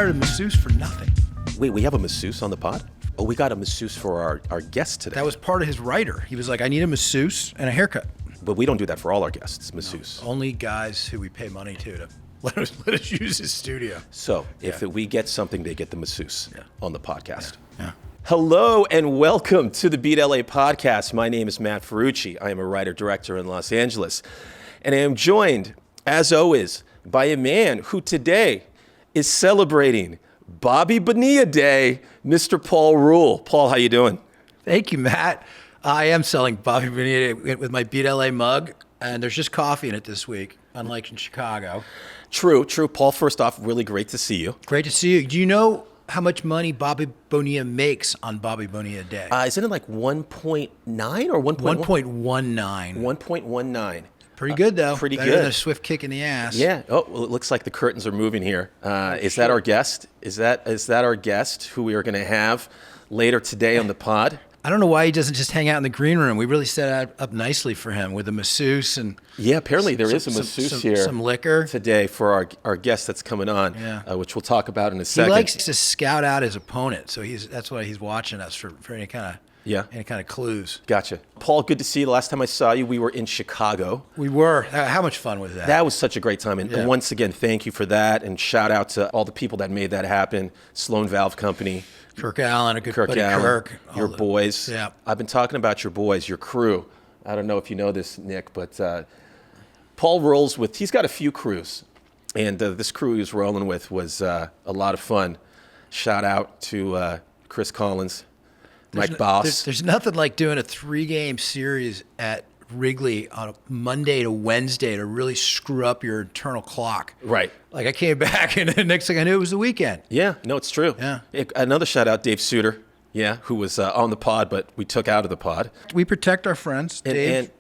hired a masseuse for nothing. Wait, we have a masseuse on the pod? Oh, we got a masseuse for our guest today. That was part of his writer. He was like, I need a masseuse and a haircut. But we don't do that for all our guests, masseuse. No, only guys who we pay money to let us use his studio. So if we get something, they get the masseuse on the podcast. Yeah. Hello and welcome to the Beat LA podcast. My name is Matt Ferrucci. I am a writer-director in Los Angeles. And I am joined, as always, by a man who today is celebrating Bobby Bonilla Day, Mr. Paul Rule. Paul, how you doing? Thank you, Matt. I am selling Bobby Bonilla Day with my Beat LA mug, and there's just coffee in it this week, unlike in Chicago. True. Paul, first off, really great to see you. Great to see you. Do you know how much money Bobby Bonilla makes on Bobby Bonilla Day? Isn't it like 1.9 or 1.1? 1.19. 1.19. Pretty good, though. Pretty Better good. than a swift kick in the ass. Yeah. Oh, well, it looks like the curtains are moving here. Is that our guest? Is that our guest who we are going to have later today on the pod? I don't know why he doesn't just hang out in the green room. We really set it up nicely for him with a masseuse and apparently there is a masseuse here. Some liquor today for our guest that's coming on, which we'll talk about in a second. He likes to scout out his opponent, so that's why he's watching us for any kind of clues. Gotcha. Paul, good to see you. The last time I saw you, we were in Chicago. We were. How much fun was that? That was such a great time. And once again, thank you for that. And shout out to all the people that made that happen. Sloan Valve Company. Kirk Allen, a good buddy Allen, Kirk. Your boys. Yeah. I've been talking about your boys, your crew. I don't know if you know this, Nick, but Paul rolls with, he's got a few crews. And this crew he was rolling with was a lot of fun. Shout out to Chris Collins, Mike Boss. There's nothing like doing a 3-game series at Wrigley on a Monday to Wednesday to really screw up your internal clock. Right. Like I came back and the next thing I knew it was the weekend. Yeah, no, it's true. Yeah. Another shout out, Dave Suter, who was on the pod, but we took out of the pod. We protect our friends. Dave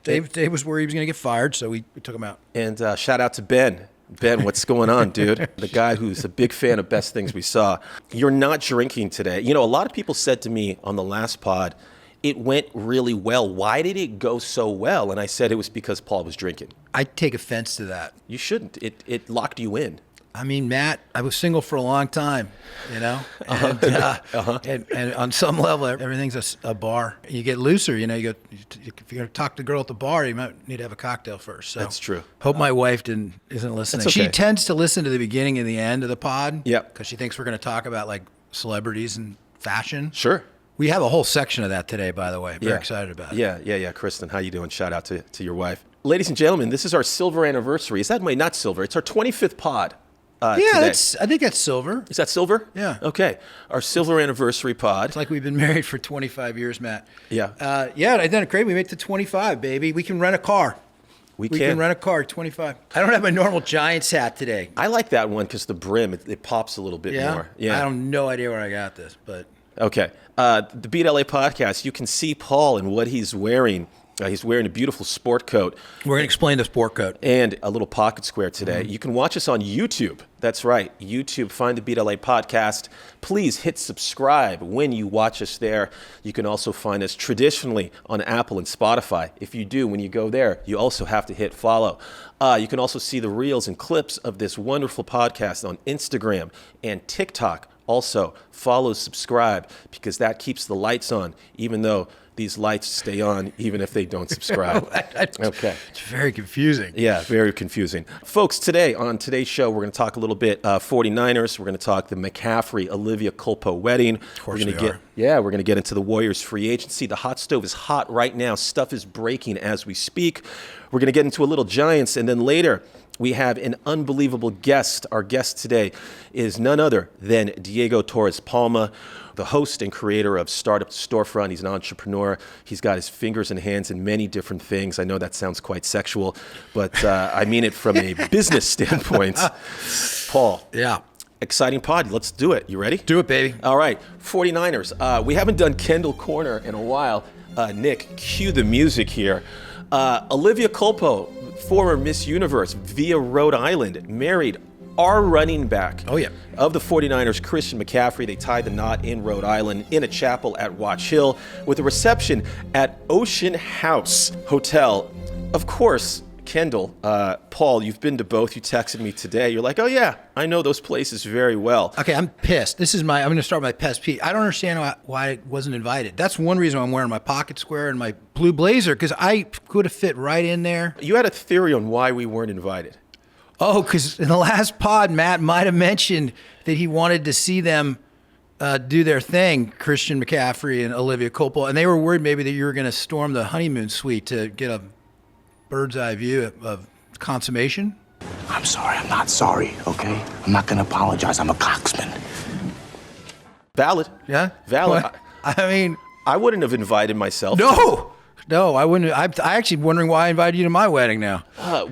was worried he was going to get fired, so we took him out. And shout out to Ben. Ben, what's going on, dude? The guy who's a big fan of Best Things We Saw. You're not drinking today. You know, a lot of people said to me on the last pod, it went really well. Why did it go so well? And I said it was because Paul was drinking. I take offense to that. You shouldn't. It locked you in. I mean, Matt, I was single for a long time, you know? And on some level, everything's a bar. You get looser, you know, if you're going to talk to the girl at the bar, you might need to have a cocktail first. So that's true. Hope my wife isn't listening. Okay. She tends to listen to the beginning and the end of the pod. Yep. Because she thinks we're going to talk about, like, celebrities and fashion. Sure. We have a whole section of that today, by the way. Very excited about it. Yeah. Kristen, how you doing? Shout out to your wife. Ladies and gentlemen, this is our silver anniversary. Is that not silver? It's our 25th pod. Today. I think that's silver. Is that silver? Yeah. Okay. Our silver anniversary pod. It's like we've been married for 25 years, Matt. Yeah. I done it great. We made it to 25, baby. We can rent a car. We can rent a car, 25. I don't have my normal Giants hat today. I like that one because the brim, it pops a little bit more. Yeah. I have no idea where I got this, but. Okay. The Beat LA podcast, you can see Paul and what he's wearing. He's wearing a beautiful sport coat. We're going to explain the sport coat. And a little pocket square today. Mm-hmm. You can watch us on YouTube. That's right. YouTube, find the Beat LA podcast. Please hit subscribe when you watch us there. You can also find us traditionally on Apple and Spotify. If you do, when you go there, you also have to hit follow. You can also see the reels and clips of this wonderful podcast on Instagram and TikTok. Also, follow, subscribe, because that keeps the lights on, even though these lights stay on even if they don't subscribe. Okay. It's very confusing. Yeah, very confusing. Folks, today, on today's show, we're going to talk a little bit 49ers. We're going to talk the McCaffrey, Olivia Culpo wedding. Of course we are. Yeah, we're going to get into the Warriors free agency. The hot stove is hot right now. Stuff is breaking as we speak. We're going to get into a little Giants, and then later, we have an unbelievable guest. Our guest today is none other than Diego Torres-Palma, the host and creator of Startup Storefront. He's an entrepreneur. He's got his fingers and hands in many different things. I know that sounds quite sexual, but I mean it from a business standpoint. Paul. Yeah. Exciting pod. Let's do it. You ready? Do it, baby. All right. 49ers. We haven't done Kendall Corner in a while. Nick, cue the music here. Olivia Culpo, former Miss Universe via Rhode Island, married our running back of the 49ers, Christian McCaffrey. They tied the knot in Rhode Island in a chapel at Watch Hill with a reception at Ocean House Hotel. Of course, Kendall, Paul, you've been to both. You texted me today. You're like, oh yeah, I know those places very well. Okay, I'm pissed. I'm going to start with my pest peeve. I don't understand why I wasn't invited. That's one reason I'm wearing my pocket square and my blue blazer, because I could have fit right in there. You had a theory on why we weren't invited. Oh, because in the last pod, Matt might have mentioned that he wanted to see them do their thing, Christian McCaffrey and Olivia Culpo, and they were worried maybe that you were going to storm the honeymoon suite to get a bird's eye view of consummation. I'm sorry. I'm not sorry, okay? I'm not going to apologize. I'm a coxman. Valid. Yeah? Valid. What? I mean... I wouldn't have invited myself. No, I wouldn't. I'm actually wondering why I invited you to my wedding now.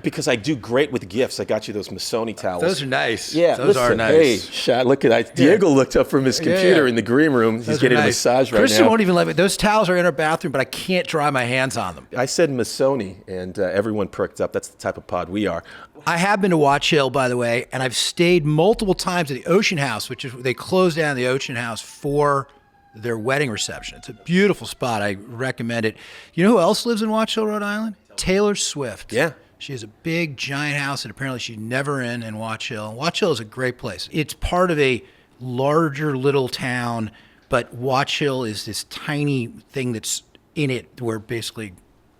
Because I do great with gifts. I got you those Missoni towels. Those are nice. Yeah, those are nice. Hey, Shad, look at that. Diego looked up from his computer in the green room. He's getting a massage right now. Kristen won't even let me. Those towels are in our bathroom, but I can't dry my hands on them. I said Missoni, and everyone perked up. That's the type of pod we are. I have been to Watch Hill, by the way, and I've stayed multiple times at the Ocean House, which is they closed down the Ocean House for their wedding reception. It's a beautiful spot. I recommend it. You know who else lives in Watch Hill, Rhode Island? Taylor Swift. Yeah. She has a big, giant house that apparently she's never in Watch Hill. Watch Hill is a great place. It's part of a larger little town, but Watch Hill is this tiny thing that's in it where basically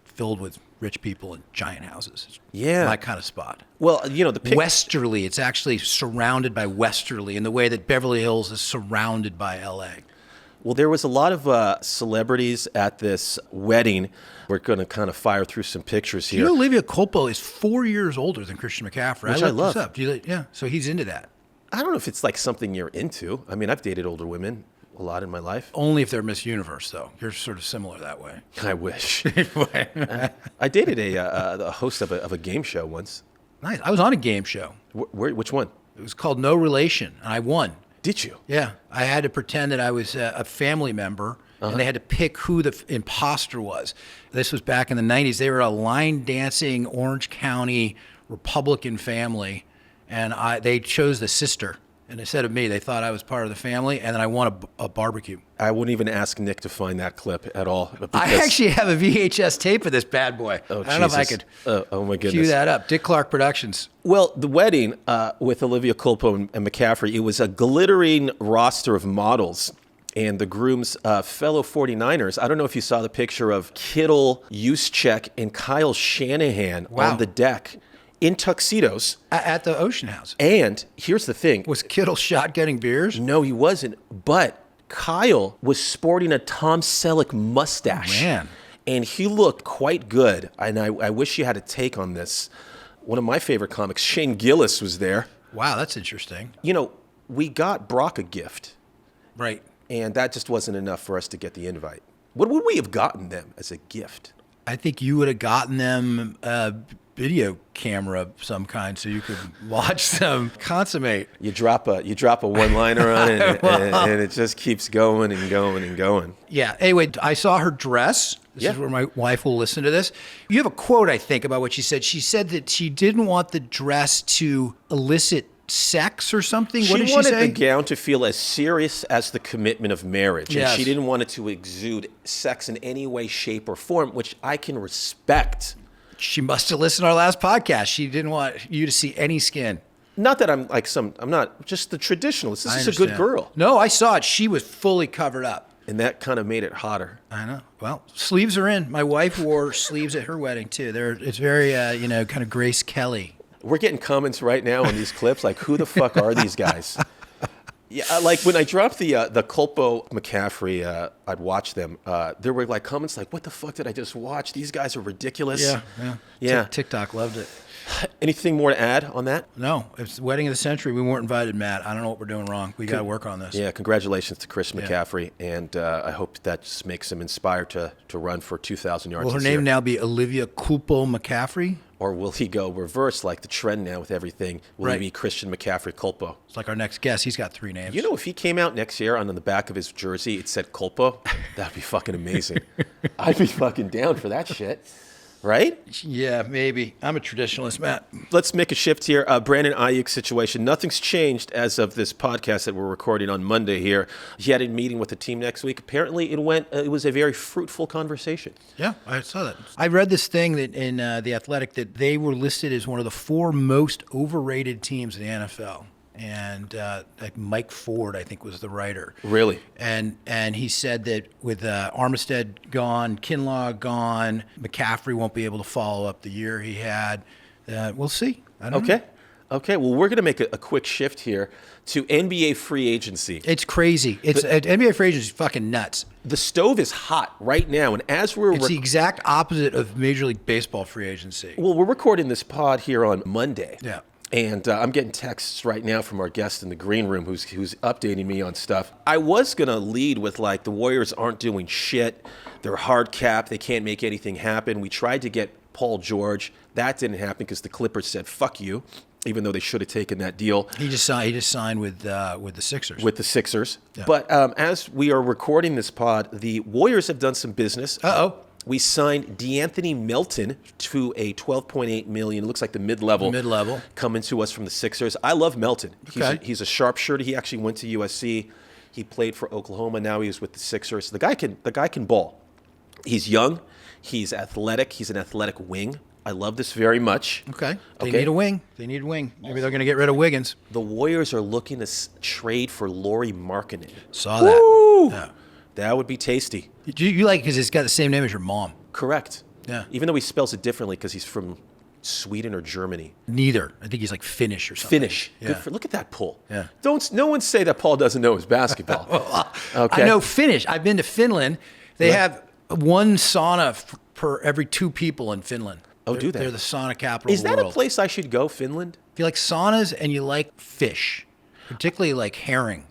filled with rich people and giant houses. It's my kind of spot. Well, you know, Westerly. It's actually surrounded by Westerly in the way that Beverly Hills is surrounded by L.A. Well, there was a lot of celebrities at this wedding. We're going to kind of fire through some pictures here. You know, Olivia Culpo is 4 years older than Christian McCaffrey. Which I love. This up. Yeah, so he's into that. I don't know if it's like something you're into. I mean, I've dated older women a lot in my life. Only if they're Miss Universe, though. You're sort of similar that way. I wish. I dated a host of a game show once. Nice. I was on a game show. Which one? It was called No Relation, and I won. Did you? Yeah. I had to pretend that I was a family member, and they had to pick who the imposter was. This was back in the 90s. They were a line-dancing Orange County Republican family, and they chose the sister. And instead of me, they thought I was part of the family, and then I won a barbecue. I wouldn't even ask Nick to find that clip at all. I actually have a VHS tape of this bad boy. Oh, I don't know if I could oh my goodness. cue that up. Dick Clark Productions. Well, the wedding with Olivia Culpo and McCaffrey, it was a glittering roster of models. And the groom's fellow 49ers, I don't know if you saw the picture of Kittle, Juszczyk, and Kyle Shanahan on the deck. In tuxedos. At the Ocean House. And here's the thing. Was Kittle shotgunning beers? No, he wasn't. But Kyle was sporting a Tom Selleck mustache. Oh, man. And he looked quite good. And I wish you had a take on this. One of my favorite comics, Shane Gillis, was there. Wow, that's interesting. You know, we got Brock a gift. Right. And that just wasn't enough for us to get the invite. What would we have gotten them as a gift? I think you would have gotten them a video camera of some kind so you could watch them consummate. You drop a one-liner on it, and it just keeps going and going and going. Yeah. Anyway, I saw her dress. This is where my wife will listen to this. You have a quote, I think, about what she said. She said that she didn't want the dress to elicit sex or something. What did she say? She wanted the gown to feel as serious as the commitment of marriage. Yes. And she didn't want it to exude sex in any way, shape, or form, which I can respect. She must have listened to our last podcast. She didn't want you to see any skin. Not that I'm not just the traditionalist. This is a good girl. No, I saw it. She was fully covered up. And that kind of made it hotter. I know. Well, sleeves are in. My wife wore sleeves at her wedding, too. It's very, kind of Grace Kelly. We're getting comments right now on these clips like, who the fuck are these guys? Yeah, like when I dropped the Culpo McCaffrey, I'd watch them. There were like comments like, "What the fuck did I just watch? These guys are ridiculous." Yeah. TikTok loved it. Anything more to add on that? No, it's the wedding of the century. We weren't invited, Matt. I don't know what we're doing wrong. We got to work on this. Yeah, congratulations to Chris McCaffrey, and I hope that just makes him inspired to run for 2,000 yards. Will her this name year. now be Olivia Culpo McCaffrey? Or will he go reverse like the trend now with everything? Will he be Christian McCaffrey Culpo? It's like our next guest. He's got 3 names. You know, if he came out next year and on the back of his jersey it said Culpo, that'd be fucking amazing. I'd be fucking down for that shit. right? Yeah, maybe. I'm a traditionalist, Matt. Let's make a shift here. Brandon Ayuk situation. Nothing's changed as of this podcast that we're recording on Monday here. He had a meeting with the team next week. Apparently, it was a very fruitful conversation. Yeah, I saw that. I read this thing that in The Athletic that they were listed as one of the 4 most overrated teams in the NFL. And like Mike Ford, I think, was the writer. Really? And he said that with Armistead gone, Kinlaw gone, McCaffrey won't be able to follow up the year he had. We'll see. I don't know. Okay. Well, we're going to make a quick shift here to NBA free agency. It's crazy. NBA free agency is fucking nuts. The stove is hot right now, and as we're It's the exact opposite of Major League Baseball free agency. well, we're recording this pod here on Monday. Yeah. And I'm getting texts right now from our guest in the green room who's updating me on stuff. I was going to lead with, like, the Warriors aren't doing shit. They're hard capped. They can't make anything happen. We tried to get Paul George. That didn't happen because the Clippers said, fuck you, even though they should have taken that deal. He just signed with the Sixers. With the Sixers. Yeah. But as we are recording this pod, the Warriors have done some business. Uh-oh. We signed DeAnthony Melton to a $12.8 million. Looks like the mid-level. Coming to us from the Sixers. I love Melton. Okay. He's a sharpshooter. He actually went to USC. He played for Oklahoma. Now he's with the Sixers. The guy can ball. He's young. He's athletic. He's an athletic wing. I love this very much. Okay. They need a wing. Maybe they're going to get rid of Wiggins. The Warriors are looking to trade for Lauri Markkanen. Saw that. Yeah. That would be tasty. You like it because it's got the same name as your mom. Correct. Yeah. Even though he spells it differently because he's from Sweden or Germany. Neither. I think he's like Finnish or something. Finnish. Yeah. Look at that pull. Yeah. No one say that Paul doesn't know his basketball. Okay. I know Finnish. I've been to Finland. They have one sauna per every 2 people in Finland. Oh, do they? They're the sauna capital Is of the that world. a place I should go, Finland? If you like saunas and you like fish, particularly like herring.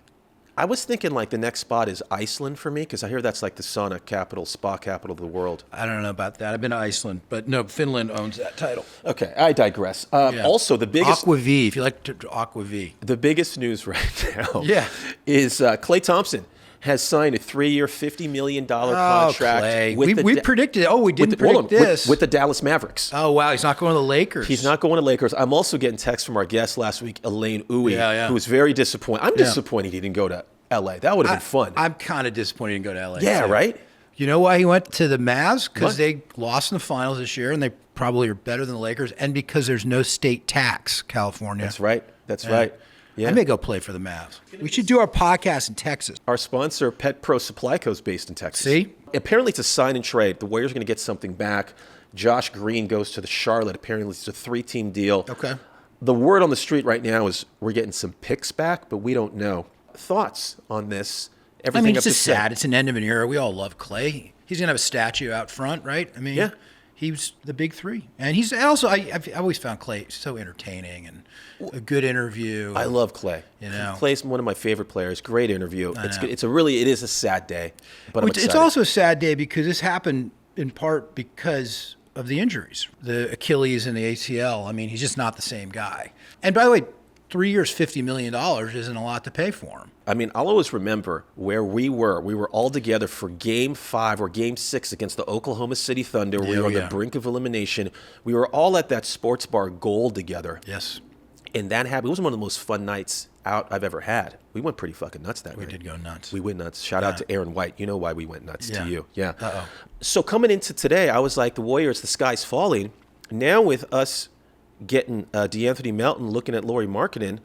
I was thinking like the next spot is Iceland for me because I hear that's like the sauna capital, spa capital of the world. I don't know about that. I've been to Iceland, but no, Finland owns that title. Okay, I digress. Yeah. Also, the biggest Aquavie, if you like Aquavie. The biggest news right now Yeah. is Klay Thompson has signed a 3-year, $50 million contract. Clay. With We predicted. Oh, we didn't predict this. With the Dallas Mavericks. Oh, wow. He's not going to the Lakers. He's not going to Lakers. I'm also getting texts from our guest last week, Elaine Uwe, Yeah. who was very disappointed. I'm disappointed he didn't go to L.A. That would have been fun. I'm kind of disappointed he didn't go to LA. Yeah, too. right? You know why he went to the Mavs? What? Because they lost in the finals this year, and they probably are better than the Lakers, and because there's no state tax, California. That's right. That's right. Yeah. I may go play for the Mavs. We should do our podcast in Texas. Our sponsor, Pet Pro Supply Co. is based in Texas. See? Apparently, it's a sign and trade. The Warriors are going to get something back. Josh Green goes to the Charlotte. Apparently, it's a 3-team deal. Okay. The word on the street right now is we're getting some picks back, but we don't know. Thoughts on this? Everything It's up just to sad. It's an end of an era. We all love Clay. He's going to have a statue out front, right? I mean, Yeah. He was the big 3. And he's also, I've always found Clay so entertaining and a good interview. I love Clay. You know. Clay's one of my favorite players. Great interview. It is a sad day, but I'm It's excited. also a sad day because this happened in part because of the injuries, the Achilles and the ACL. I mean, he's just not the same guy. And by the way, 3 years, $50 million isn't a lot to pay for him. I mean, I'll always remember where we were. We were all together for Game 5 or Game 6 against the Oklahoma City Thunder. We were on the brink of elimination. We were all at that sports bar Gold together. Yes. And that happened. It was one of the most fun nights out I've ever had. We went pretty fucking nuts that night. We did go nuts. We went nuts. Shout out to Aaron White. You know why we went nuts to you. Yeah. Uh-oh. So coming into today, I was like, the Warriors, the sky's falling. Now with us getting DeAnthony Melton, looking at Lauri Markkanen,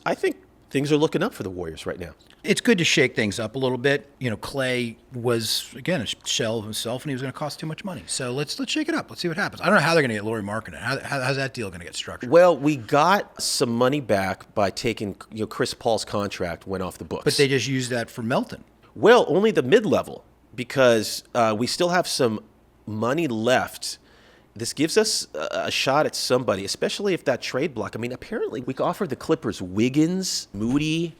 I think things are looking up for the Warriors right now. It's good to shake things up a little bit. You know, Clay was, again, a shell of himself, and he was going to cost too much money. So let's shake it up. Let's see what happens. I don't know how they're going to get Lauri Markkanen. How's that deal going to get structured? Well, we got some money back by taking, Chris Paul's contract went off the books. But they just used that for Melton. Well, only the mid-level because we still have some money left. This gives us a shot at somebody, especially if that trade block. I mean, apparently we offered the Clippers Wiggins, Moody,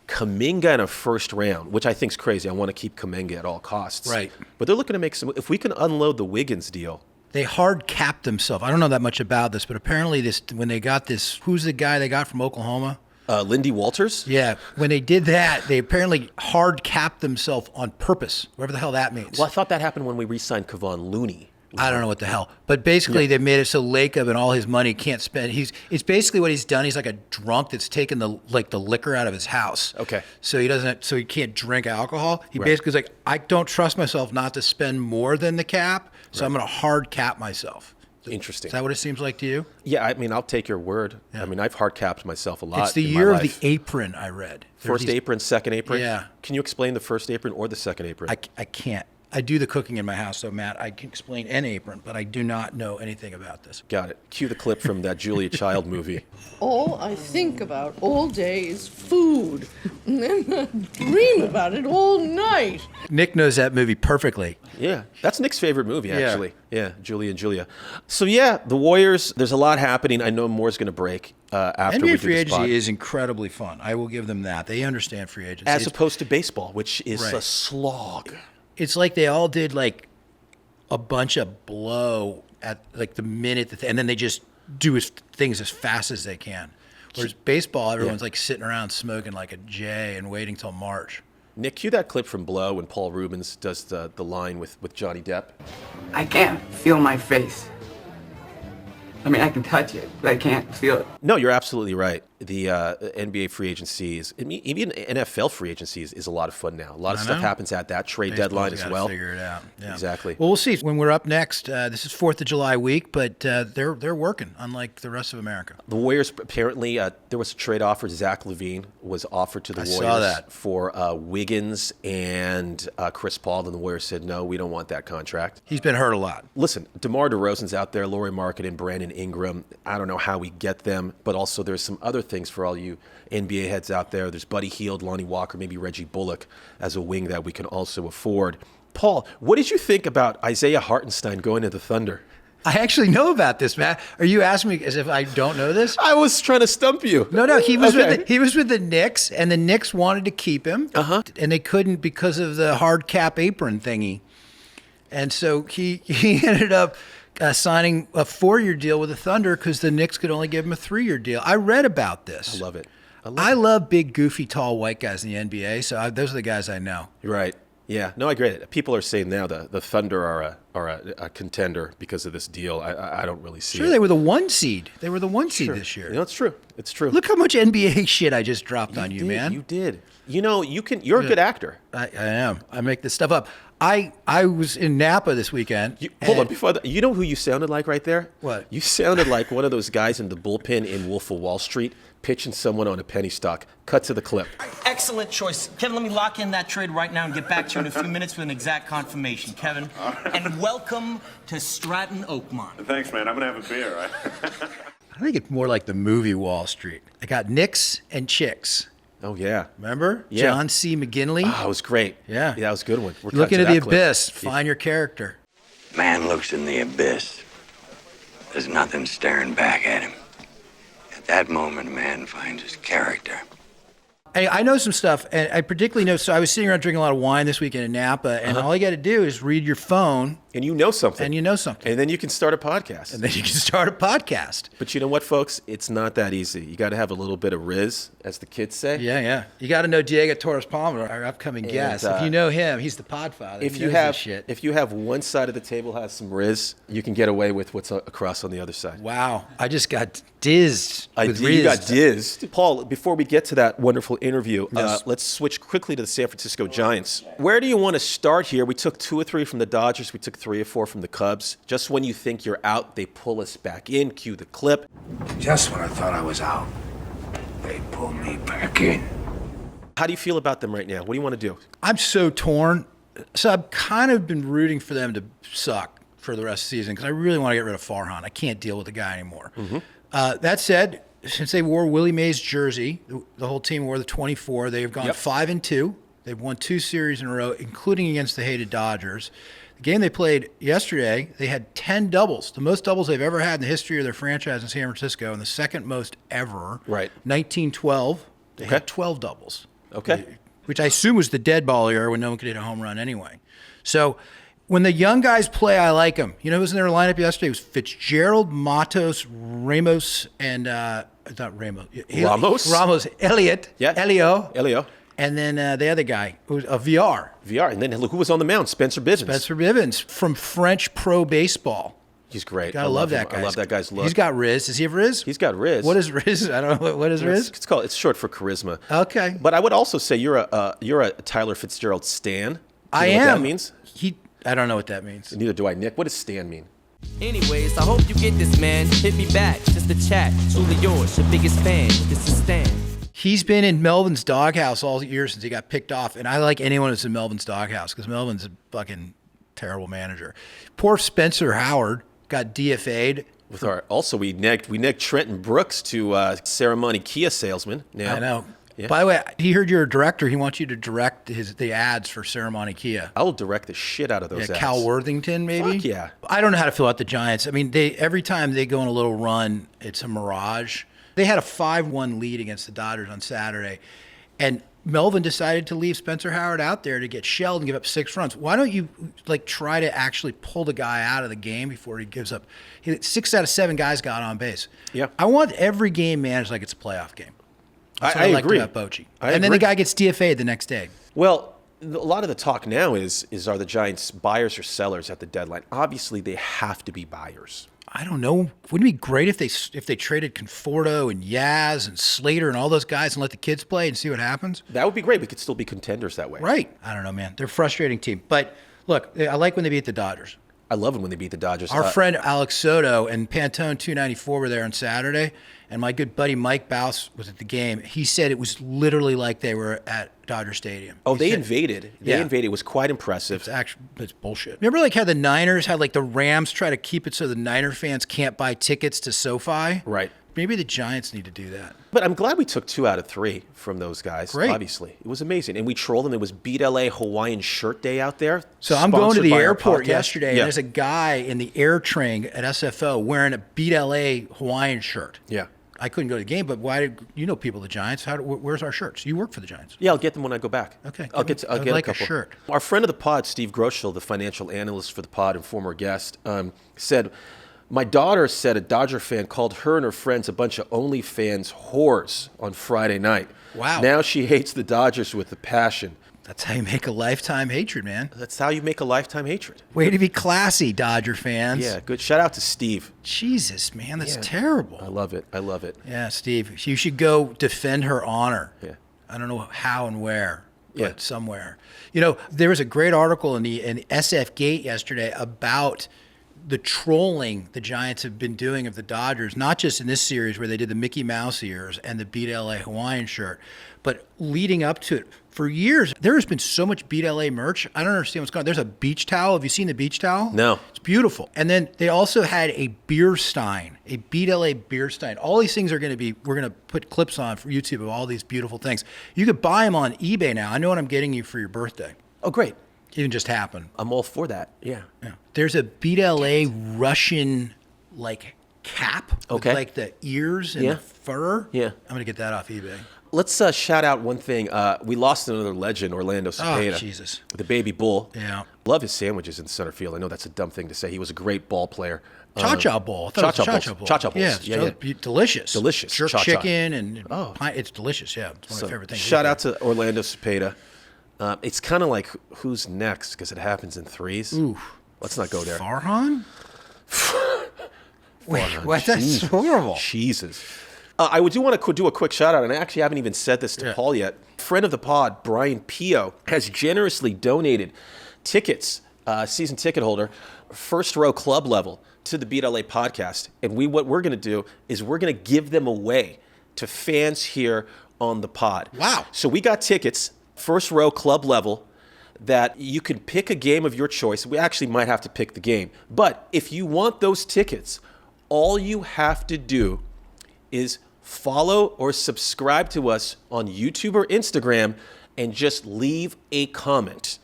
Kuminga in a first round, which I think is crazy. I want to keep Kuminga at all costs. Right. But they're looking to make some. If we can unload the Wiggins deal. They hard capped themselves. I don't know that much about this, but apparently when they got this, who's the guy they got from Oklahoma? Lindy Walters? Yeah. When they did that, they apparently hard capped themselves on purpose, whatever the hell that means. Well, I thought that happened when we re-signed Kevon Looney. I don't know what the hell. But basically, they made it so Lacob and all his money can't spend. It's basically what he's done. He's like a drunk that's taken the liquor out of his house. Okay. So he can't drink alcohol. He basically is like, I don't trust myself not to spend more than the cap, so I'm going to hard cap myself. Interesting. Is that what it seems like to you? Yeah, I mean, I'll take your word. Yeah. I mean, I've hard capped myself a lot. It's the in year my of life. the apron, I read. First apron, second apron? Yeah. Can you explain the first apron or the second apron? I can't. I do the cooking in my house, so Matt, I can explain an apron, but I do not know anything about this. Got it. Cue the clip from that Julia Child movie. All I think about all day is food. And then I dream about it all night. Nick knows that movie perfectly. Yeah, that's Nick's favorite movie, actually. Yeah, Julia and Julia. So, yeah, the Warriors, there's a lot happening. I know more's going to break after we do NBA free this pod. agency is incredibly fun. I will give them that. They understand free agency. As opposed to baseball, which is Right. a slog. It's like they all did like a bunch of blow at like the minute, and then they just do things as fast as they can. Whereas baseball, everyone's like sitting around smoking like a J and waiting till March. Nick, cue that clip from Blow when Paul Rubens does the line with Johnny Depp. I can't feel my face. I mean, I can touch it, but I can't feel it. No, you're absolutely right. The NBA free agency is, I mean, even NFL free agency is a lot of fun now. A lot of stuff happens at that trade deadline as well. Figure it out. Yeah. Exactly. Well, we'll see when we're up next. This is 4th of July week, but they're working, unlike the rest of America. The Warriors, apparently, there was a trade offer. Zach LaVine was offered to the Warriors saw that. for Wiggins and Chris Paul. And the Warriors said, no, we don't want that contract. He's been hurt a lot. Listen, DeMar DeRozan's out there, Lauri Markkanen, Brandon Ingram. I don't know how we get them, but also there's some other things for all you NBA heads out there. There's Buddy Hield, Lonnie Walker, maybe Reggie Bullock as a wing that we can also afford. Paul, what did you think about Isaiah Hartenstein going to the Thunder? I actually know about this, Matt. Are you asking me as if I don't know this? I was trying to stump you. No. He was Okay. he was with the Knicks, and the Knicks wanted to keep him, and they couldn't because of the hard cap apron thingy. And so he ended up signing a 4-year deal with the Thunder because the Knicks could only give him a 3-year deal. I read about this. I love it. I love big, goofy, tall white guys in the NBA, so those are the guys I know. You're right. Yeah. No, I agree. People are saying now the Thunder are a contender because of this deal. I don't really see it. Sure, they were the 1 seed. They were the 1 seed this year. You know, it's true. It's true. Look how much NBA shit I just dropped on you, man. You did. You know, you're a good actor. I am. I make this stuff up. I was in Napa this weekend. Hold on, before that, you know who you sounded like right there? What? You sounded like one of those guys in the bullpen in Wolf of Wall Street pitching someone on a penny stock. Cut to the clip. Excellent choice. Kevin, let me lock in that trade right now and get back to you in a few minutes with an exact confirmation, Kevin. And welcome to Stratton Oakmont. Thanks, man. I'm going to have a beer. I think it's more like the movie Wall Street. I got Knicks and Chicks. Oh, yeah. Remember? Yeah. John C. McGinley. Oh, it was great. Yeah. That was a good one. We're Look cutting into to the that clip. abyss. Find your character. Man looks in the abyss. There's nothing staring back at him. At that moment, a man finds his character. I know some stuff, and I particularly know. So I was sitting around drinking a lot of wine this weekend in Napa, and all you got to do is read your phone, And you know something. and you know something. And then you can start a podcast. And then you can start a podcast. But you know what, folks? It's not that easy. You got to have a little bit of riz, as the kids say. Yeah. You got to know Diego Torres-Palma, our upcoming guest. If you know him, he's the podfather. If He you knows have this shit. if you have one side of the table has some riz, you can get away with what's across on the other side. Wow, I just got dizzed with You got riz. dizzed. Paul, before we get to that wonderful interview, let's switch quickly to the San Francisco Giants. Where do you want to start here? We took 2 or 3 from the Dodgers. We took 3 or 4 from the Cubs. Just when you think you're out, they pull us back in. Cue the clip. Just when I thought I was out, they pull me back in. How do you feel about them right now? What do you want to do? I'm so torn. So I've kind of been rooting for them to suck for the rest of the season because I really want to get rid of Farhan. I can't deal with the guy anymore. That said, since they wore Willie Mays' jersey, the whole team wore the 24. They've gone 5-2. They've won 2 series in a row, including against the hated Dodgers. The game they played yesterday, they had 10 doubles, the most doubles they've ever had in the history of their franchise in San Francisco, and the second most ever. Right. 1912, they had 12 doubles. Okay. Which I assume was the dead ball era when no one could hit a home run anyway. So when the young guys play, I like them. You know who was in their lineup yesterday? It was Fitzgerald, Matos, Ramos, and not Ramos. Ramos? Ramos, Elliott. Yeah. Elio. And then the other guy, who was a VR. VR. And then look who was on the mound, Spencer Bivens. Spencer Bivens from French Pro Baseball. He's great. Gotta love that guy. I love that guy's look. He's got Riz. Does he have Riz? He's got Riz. What is Riz? I don't know. What is Riz? It's short for charisma. Okay. But I would also say you're a Tyler Fitzgerald stan. Do you I know am. What that means? I don't know what that means. Neither do I, Nick. What does stan mean? Anyways, I hope you get this, man. Hit me back, just a chat. Truly yours, your biggest fan. This is Stan. He's been in Melvin's doghouse all year since he got picked off, and I like anyone who's in Melvin's doghouse because Melvin's a fucking terrible manager. Poor Spencer Howard got DFA'd. With we negged Trenton Brooks to ceremony Kia salesman. Now, I know. Yeah. By the way, he heard you're a director. He wants you to direct the ads for Ceremony Kia. I will direct the shit out of those ads. Cal Worthington, maybe? Fuck yeah. I don't know how to feel about the Giants. I mean, every time they go on a little run, it's a mirage. They had a 5-1 lead against the Dodgers on Saturday, and Melvin decided to leave Spencer Howard out there to get shelled and give up 6 runs. Why don't you try to actually pull the guy out of the game before he gives up? 6 out of 7 guys got on base. Yeah. I want every game managed like it's a playoff game. That's what I like agree. About Bochy. I and then agree. the guy gets DFA'd the next day. Well, a lot of the talk now is are the Giants buyers or sellers at the deadline? Obviously, they have to be buyers. I don't know. Wouldn't it be great if they traded Conforto and Yaz and Slater and all those guys and let the kids play and see what happens? That would be great. We could still be contenders that way. Right. I don't know, man. They're a frustrating team. But look, I like when they beat the Dodgers. I love it when they beat the Dodgers. Our friend Alex Soto and Pantone 294 were there on Saturday, and my good buddy Mike Baus was at the game. He said it was literally like they were at Dodger Stadium. Oh, they invaded. They invaded. It was quite impressive. It's bullshit. Remember how the Niners had the Rams try to keep it so the Niner fans can't buy tickets to SoFi? Right. Maybe the Giants need to do that. But I'm glad we took 2 out of 3 from those guys. Great. Obviously. It was amazing. And we trolled them. It was Beat LA Hawaiian Shirt Day out there. So I'm going to the sponsored by our airport podcast. yesterday, Yeah. and there's a guy in the air train at SFO wearing a Beat LA Hawaiian shirt. Yeah. I couldn't go to the game, but why did you know people at the Giants? Where's our shirts? You work for the Giants. Yeah, I'll get them when I go back. Okay. I'll get I'd a like a couple. shirt. Our friend of the pod, Steve Groschel, the financial analyst for the pod and former guest, said, my daughter said a Dodger fan called her and her friends a bunch of OnlyFans whores on Friday night. Wow. Now she hates the Dodgers with a passion. That's how you make a lifetime hatred, man. That's how you make a lifetime hatred. Way to be classy, Dodger fans. Yeah, good. Shout out to Steve. Jesus, man, that's terrible. I love it. I love it. Yeah, Steve, you should go defend her honor. Yeah. I don't know how and where, but Yeah. somewhere. There was a great article in SF Gate yesterday about the trolling the Giants have been doing of the Dodgers, not just in this series where they did the Mickey Mouse ears and the Beat LA Hawaiian shirt, but leading up to it. For years, there has been so much Beat LA merch. I don't understand what's going on. There's a beach towel. Have you seen the beach towel? No. It's beautiful. And then they also had a beer stein, a Beat LA beer stein. All these things we're going to put clips on for YouTube of all these beautiful things. You could buy them on eBay now. I know what I'm getting you for your birthday. Oh, great. It even just happened. I'm all for that. Yeah. There's a Beat LA Russian cap Okay. with the ears and Yeah. the fur. Yeah. I'm going to get that off eBay. Let's shout out one thing. We lost another legend, Orlando Cepeda. Oh, Jesus. The baby bull. Yeah. Love his sandwiches in center field. I know that's a dumb thing to say. He was a great ball player. Cha-cha bowl. I thought it was Cha-cha bowl. Cha-cha bowls. Yeah, Yeah, it's delicious. Delicious. Jerk Cha-cha. chicken and it's delicious. Yeah, it's one of my favorite things. Shout out to Orlando Cepeda. It's kind of like who's next because it happens in threes. Ooh. Let's not go there. Farhan? Wait, Farhan, what? That's horrible. Jesus. I do want to do a quick shout out, and I actually haven't even said this to Paul yet. Friend of the pod, Brian Pio, has generously donated tickets, season ticket holder, first row club level to the Beat LA podcast. And what we're going to do is we're going to give them away to fans here on the pod. Wow. So we got tickets, first row club level, that you can pick a game of your choice. We actually might have to pick the game. But if you want those tickets, all you have to do is follow or subscribe to us on YouTube or Instagram and just leave a comment.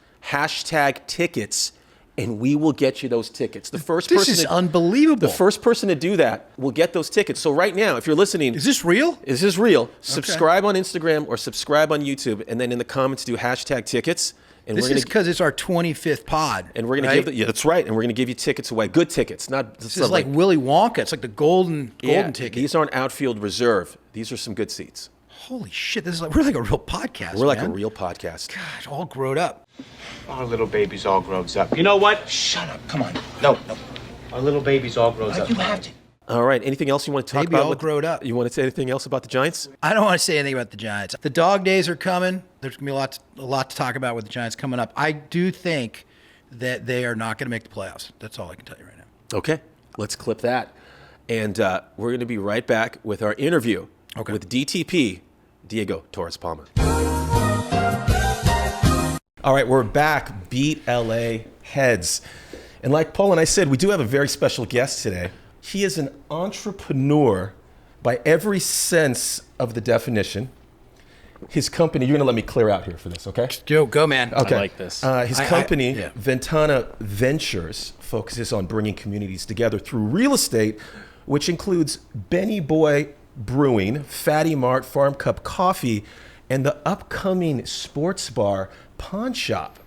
#tickets, and we will get you those tickets. The first This person is unbelievable. The first person to do that will get those tickets. So right now, if you're listening, Is this real? subscribe on Instagram or subscribe on YouTube, and then in the comments do #tickets. And This we're gonna is because it's our 25th pod. and we're gonna right? give that's right, and we're gonna give you tickets away, good tickets, not This is like Willy Wonka. It's like the golden ticket. These aren't outfield reserve. These are some good seats. Holy shit, we're like a real podcast. We're like a man. real podcast. Gosh, all grown up. Our little baby's all grows up. You know what? Shut up. Come on. No. Our little baby's all grows up. You have to. All right. Anything else you want to talk Baby about? all growed up. You want to say anything else about the Giants? I don't want to say anything about the Giants. The dog days are coming. There's going to be a lot to talk about with the Giants coming up. I do think that they are not going to make the playoffs. That's all I can tell you right now. Okay. Let's clip that. And we're going to be right back with our interview with DTP, Diego Torres-Palma. All right, we're back. Beat LA Heads. And like Paul and I said, we do have a very special guest today. He is an entrepreneur by every sense of the definition. His company, you're going to let me clear out here for this, okay? Go, man. Okay. I like this. His company, Ventana Ventures, focuses on bringing communities together through real estate, which includes Benny Boy Brewing, Fatty Mart, Farm Cup Coffee, and the upcoming sports bar Pawn Shop.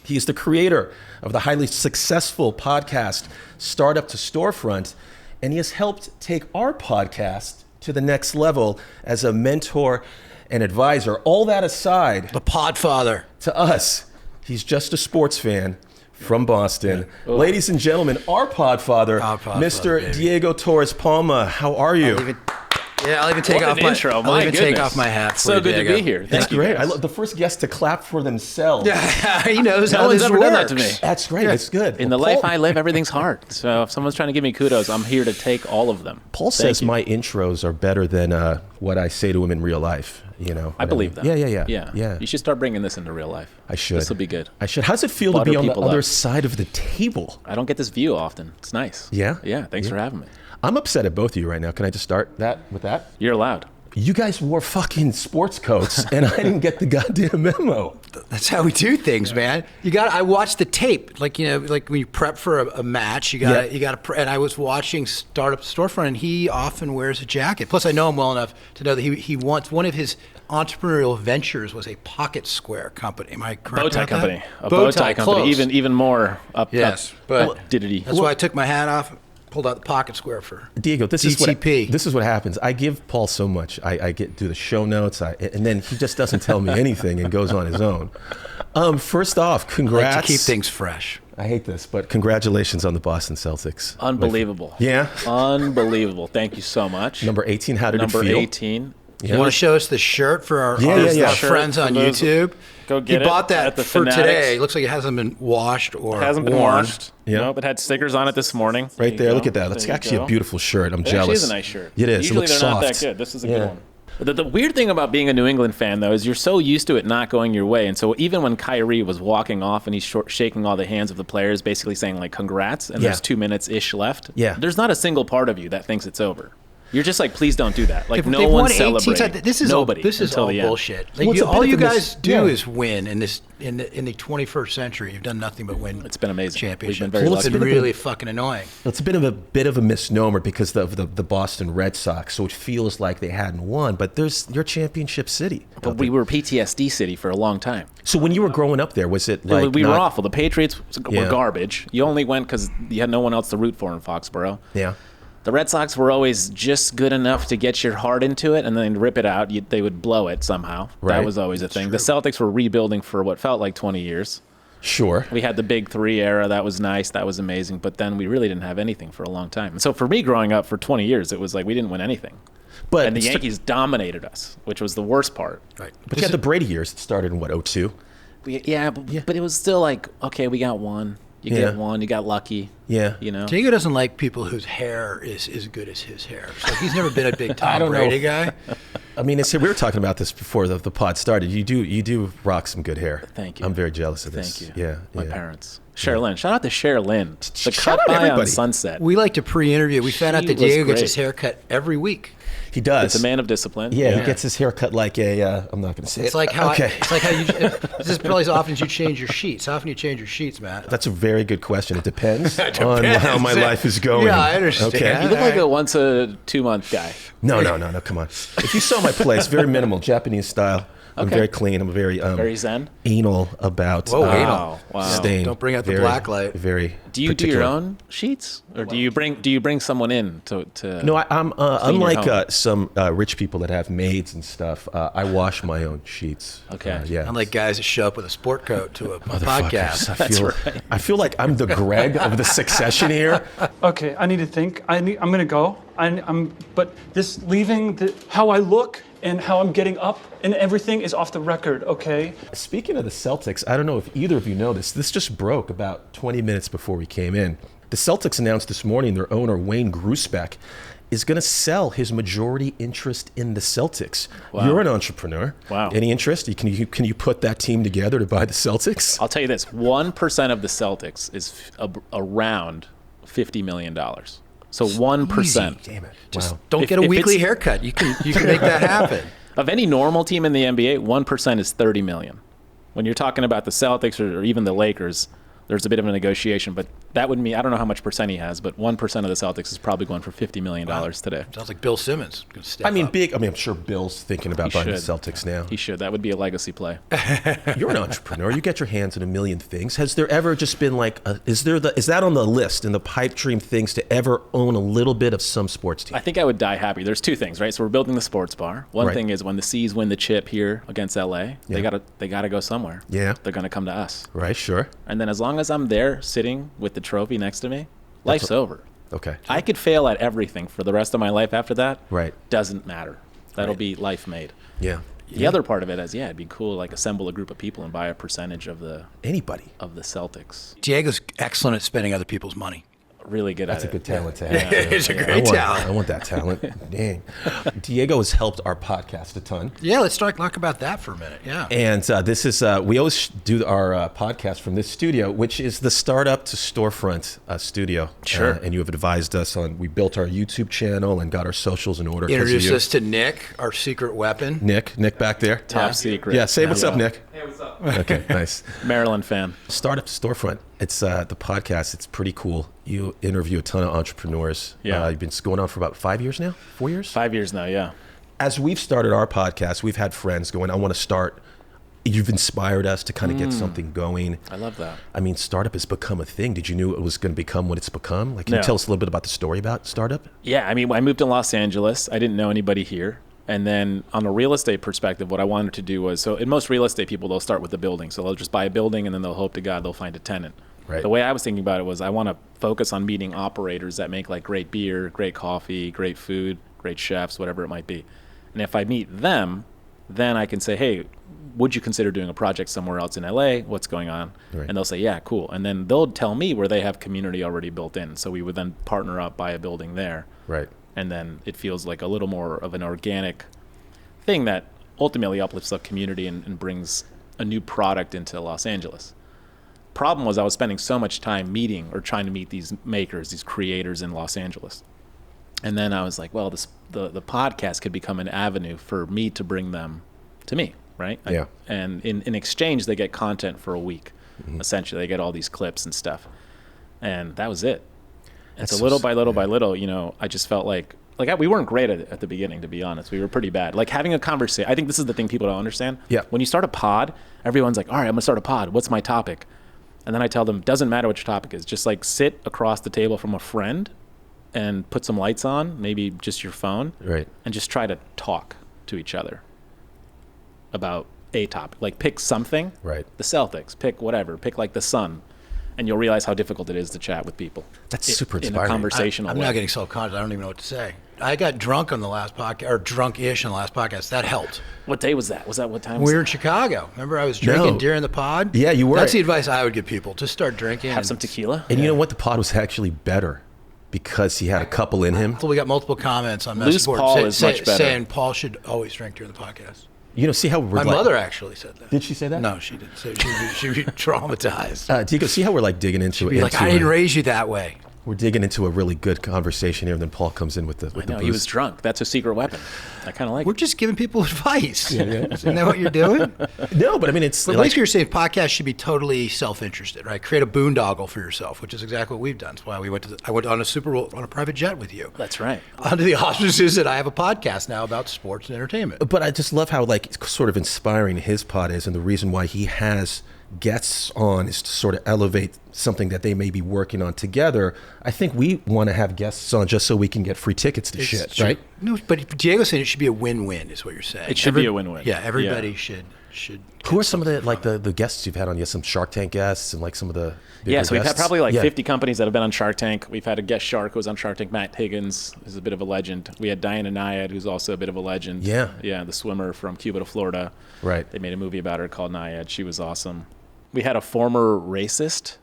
He is the creator of the highly successful podcast Startup to Storefront, and he has helped take our podcast to the next level as a mentor and advisor. All that aside, The Podfather. to us, he's just a sports fan from Boston. Ladies and gentlemen, our Podfather, Mr. baby. Diego Torres-Palma. How are you? I'll even take What off an my intro, I'll my even take goodness. off my hat. So for you, good to Diego. be here. That's Thank you, great. guys. I love the first guest to clap for themselves. He knows No how one's this ever works. done that to me. That's great. That's good. In Well, the life Paul- I live, everything's hard. So if someone's trying to give me kudos, I'm here to take all of them. Paul Thank says you. my intros are better than what I say to him in real life. You know, I believe that. Yeah. You should start bringing this into real life. I should. This will be good. I should. How's it feel Butter to be on the people other up. side of the table? I don't get this view often. It's nice. Yeah? Yeah. Thanks for having me. I'm upset at both of you right now. Can I just start that with that? You're allowed. You guys wore fucking sports coats, and I didn't get the goddamn memo. That's how we do things, man. I watched the tape, like when you prep for a match, you got to. And I was watching Startup Storefront, and he often wears a jacket. Plus, I know him well enough to know that he wants one of his entrepreneurial ventures was a pocket square company. Am I correct? Bow tie about company. that? A bow tie company. close. Even more up. Yes, up, but diddity. that's why I took my hat off, pulled out the pocket square for Diego, this DTP. is what happens. I give Paul so much. I get do the show notes, and then he just doesn't tell me anything and goes on his own. First off, I congrats. like to keep things fresh. I hate this, but congratulations on the Boston Celtics. Unbelievable. Yeah? Unbelievable. Thank you so much. Number 18, how did Number it feel? 18. You want to show us the shirt for our Yeah. friends on For those- YouTube? Go get he it bought that at the for Fanatics. today. It looks like it hasn't been washed or Hasn't been worn. washed. Yeah. Nope, it had stickers on it this morning. Right you there, go. look at that. That's There you actually go. a beautiful shirt. I'm It jealous. actually is a nice shirt. It is. Usually it looks they're soft. not that good. This is a good one. The weird thing about being a New England fan, though, is you're so used to it not going your way. And so even when Kyrie was walking off and he's shaking all the hands of the players, basically saying, like, congrats, and there's 2 minutes-ish left, there's not a single part of you that thinks it's over. You're just like, please don't do that. Like, If no they've one won 18 celebrating. times, this is Nobody all, this is until all the end. bullshit. Well, it's a all bit you of a guys do yeah. is win in the 21st century. You've done nothing but win. It's been amazing. Championships. We've been very It's lucky. been really fucking annoying. It's a bit of a misnomer because of the Boston Red Sox, so it feels like they hadn't won. But there's your championship city. But we were PTSD city for a long time. So when you were growing up there, was it like we were not- awful. The Patriots Yeah. were garbage. You only went because you had no one else to root for in Foxborough. Yeah. The Red Sox were always just good enough to get your heart into it and then rip it out. They would blow it somehow. Right. That was always a thing. The Celtics were rebuilding for what felt like 20 years. Sure. We had the Big Three era. That was nice. That was amazing. But then we really didn't have anything for a long time. And so for me growing up for 20 years, it was like we didn't win anything. But And the Yankees dominated us, which was the worst part. Right. But you had the Brady years. It started in what, 02? But it was still like, okay, we got one. You get one. You got lucky. Yeah. You know? Diego doesn't like people whose hair is as good as his hair. So he's never been a big I Tom don't know. Brady guy. I mean, we were talking about this before the pod started. You do rock some good hair. Thank you. I'm very jealous of this. Thank you. Yeah. My parents. Sherilyn. Shout out to Sherilyn. The Shout cut out by on everybody. Sunset. We like to pre-interview. We found out She that was Diego gets great. his hair cut every week. He does. It's a man of discipline. Yeah, he gets his hair cut like a. I'm not going to say It's it. like how Okay. it's like how you. This is probably as often as you change your sheets. How often you change your sheets, Matt? That's a very good question. It depends, on how my life is going. Yeah, I understand. Okay. You look like a once a 2 month guy. No, come on. If you saw my place, very minimal, Japanese style. I'm Okay. very clean. I'm very Very zen. anal about Whoa, anal. Wow. staying. Don't bring out the very, black light. Very Do you do your own sheets, or do you bring someone in to? No, I'm clean your home? unlike some rich people that have maids and stuff. I wash my own sheets. Okay. Yeah. Unlike guys that show up with a sport coat to a podcast. I feel like I'm the Greg of the Succession here. Okay, I need to think. I'm gonna go. But this leaving, how I look and how I'm getting up and everything is off the record, okay? Speaking of the Celtics, I don't know if either of you know this. This just broke about 20 minutes before we came in. The Celtics announced this morning their owner, Wayne Grusbeck, is going to sell his majority interest in the Celtics. Wow. You're an entrepreneur. Wow. Any interest? Can you put that team together to buy the Celtics? I'll tell you this: 1% of the Celtics is around $50 million. So 1%. Damn it! Just don't get a weekly haircut. You can make that happen. Of any normal team in the NBA, 1% is $30 million. When you're talking about the Celtics or even the Lakers, there's a bit of a negotiation, but that would mean, I don't know how much percent he has, but 1% of the Celtics is probably going for $50 million today. Sounds like Bill Simmons. I'm sure Bill's thinking about buying the Celtics now. He should. That would be a legacy play. You're an entrepreneur. You get your hands in a million things. Has there ever just been is that on the list in the pipe dream things to ever own a little bit of some sports team? I think I would die happy. There's two things, right? So we're building the sports bar. One Right. thing is when the C's win the chip here against LA, they Yeah. gotta go somewhere. Yeah. They're gonna come to us. Right, sure. And then as long as I'm there sitting with the trophy next to me, life's over. Okay. I could fail at everything for the rest of my life after that. Right. Doesn't matter. That'll be life made. Yeah. The other part of it is, it'd be cool, like assemble a group of people and buy a percentage of the Celtics. Diego's excellent at spending other people's money. Really good That's at a good it. talent to have. It's a great talent. I want that talent. Dang. Diego has helped our podcast a ton. Yeah, let's talk about that for a minute. Yeah. And this is, we always do our podcast from this studio, which is the Startup to Storefront studio. Sure. And you have advised us we built our YouTube channel and got our socials in order. 'cause of Introduced you. us to Nick, our secret weapon. Nick back there. Top secret. Yeah, say what's up, Nick. Hey, what's up? Okay, nice. Maryland fan. Startup to Storefront. It's the podcast. It's pretty cool. You interview a ton of entrepreneurs. Yeah. You've been going on for about 5 years now? 4 years? 5 years now, yeah. As we've started our podcast, we've had friends going, I want to start. You've inspired us to kind of get something going. I love that. I mean, startup has become a thing. Did you know it was going to become what it's become? Can you tell us a little bit about the story about startup? Yeah, I mean, I moved to Los Angeles. I didn't know anybody here. And then on a real estate perspective, what I wanted to do was, so in most real estate people, they'll start with the building. So they'll just buy a building and then they'll hope to God they'll find a tenant. Right. The way I was thinking about it was I want to focus on meeting operators that make like great beer, great coffee, great food, great chefs, whatever it might be. And if I meet them, then I can say, hey, would you consider doing a project somewhere else in LA? What's going on? Right. And they'll say, yeah, cool. And then they'll tell me where they have community already built in. So we would then partner up, buy a building there. Right. And then it feels like a little more of an organic thing that ultimately uplifts the community and brings a new product into Los Angeles. Problem was I was spending so much time meeting or trying to meet these makers, these creators in Los Angeles. And then I was like, well, the podcast could become an avenue for me to bring them to me, right? Yeah. And in exchange, they get content for a week. Essentially, they get all these clips and stuff. And that was it. And so little by little, I just felt like we weren't great at the beginning, to be honest. We were pretty bad. Like having a conversation. I think this is the thing people don't understand. Yeah. When you start a pod, everyone's like, all right, I'm going to start a pod. What's my topic? And then I tell them, doesn't matter what your topic is. Just like sit across the table from a friend and put some lights on, maybe just your phone. Right. And just try to talk to each other about a topic. Like pick something. Right. The Celtics. Pick whatever. Pick like the sun. And you'll realize how difficult it is to chat with people. That's super inspiring. In a conversational I'm way. now getting self-conscious. I don't even know what to say. I got drunk on the last podcast, or drunk-ish on the last podcast. That helped. What day was that? Was that what time was We were that? in Chicago. Remember, I was drinking No. during the pod? Yeah, you were. That's the advice I would give people. Just start drinking. Have some tequila? And you know what? The pod was actually better because he had a couple in him. So we got multiple comments on Loose message board Paul is much better. saying Paul should always drink during the podcast. You know, see how we're My mother actually said that. Did she say that? No, she didn't. So she'd be traumatized. Diego, see how we're digging into Be like, I didn't raise you that way. We're digging into a really good conversation here, and then Paul comes in with the I know, booze. he was drunk. That's a secret weapon. I kind of like We're it. just giving people advice. Isn't that what you're doing? No, but I mean, it's But basically, you're saying podcasts should be totally self-interested, right? Create a boondoggle for yourself, which is exactly what we've done. That's why I went on a Super Bowl on a private jet with you. That's right. Under the auspices that I have a podcast now about sports and entertainment. But I just love how sort of inspiring his pod is, and the reason why he has guests on is to sort of elevate something that they may be working on together. I think we want to have guests on just so we can get free tickets to shit, true. right? No, but Diego's saying it should be a win-win, is what you're saying. It should be a win-win. Yeah, everybody should. Who are some of the guests you've had on? You have some Shark Tank guests and like some of the bigger So we've had guests? probably like 50 companies that have been on Shark Tank. We've had a guest shark who was on Shark Tank, Matt Higgins, who's a bit of a legend. We had Diana Nyad, who's also a bit of a legend. Yeah, the swimmer from Cuba to Florida. Right. They made a movie about her called Nyad. She was awesome. We had a former racist,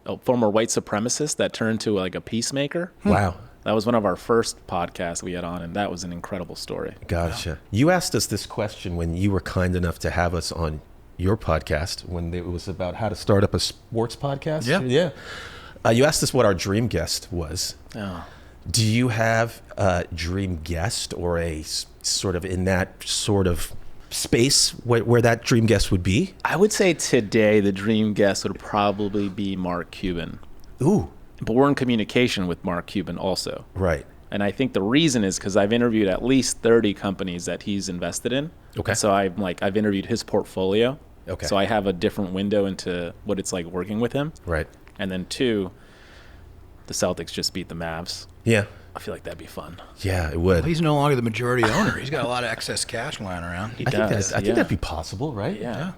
a former white supremacist that turned to like a peacemaker. Wow. That was one of our first podcasts we had on, and that was an incredible story. Gotcha. You asked us this question when you were kind enough to have us on your podcast, when it was about how to start up a sports podcast. Yeah. You asked us what our dream guest was. Oh. Do you have a dream guest or a sort of in that sort of space where that dream guest would be? I would say today the dream guest would probably be Mark Cuban. Ooh. But we're in communication with Mark Cuban also. Right. And I think the reason is because I've interviewed at least 30 companies that he's invested in. Okay. So I've interviewed his portfolio. Okay. So I have a different window into what it's like working with him. Right. And then 2, the Celtics just beat the Mavs. Yeah. I feel like that'd be fun. Yeah, it would. Well, he's no longer the majority owner. He's got a lot of excess cash lying around. He I does. think that'd be possible, right? Yeah.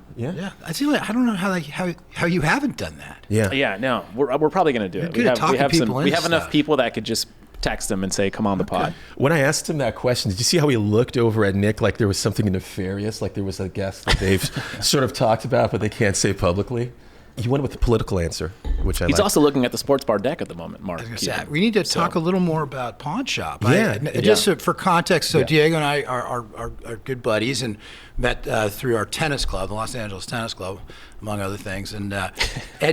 I feel like I don't know how you haven't done that. Yeah. Yeah. No, we're probably gonna do it. good at talking people We into have enough stuff. people that could just text him and say, "Come on the pod." When I asked him that question, did you see how he looked over at Nick like there was something nefarious, like there was a guest that they've sort of talked about but they can't say publicly? He went with the political answer, which I He's like. also looking at the sports bar deck at the moment, Mark. I was gonna say, Cuban. we need to talk a little more about Pawn Shop. Yeah. Just for context, so Diego and I are good buddies and met through our tennis club, the Los Angeles Tennis Club, among other things. And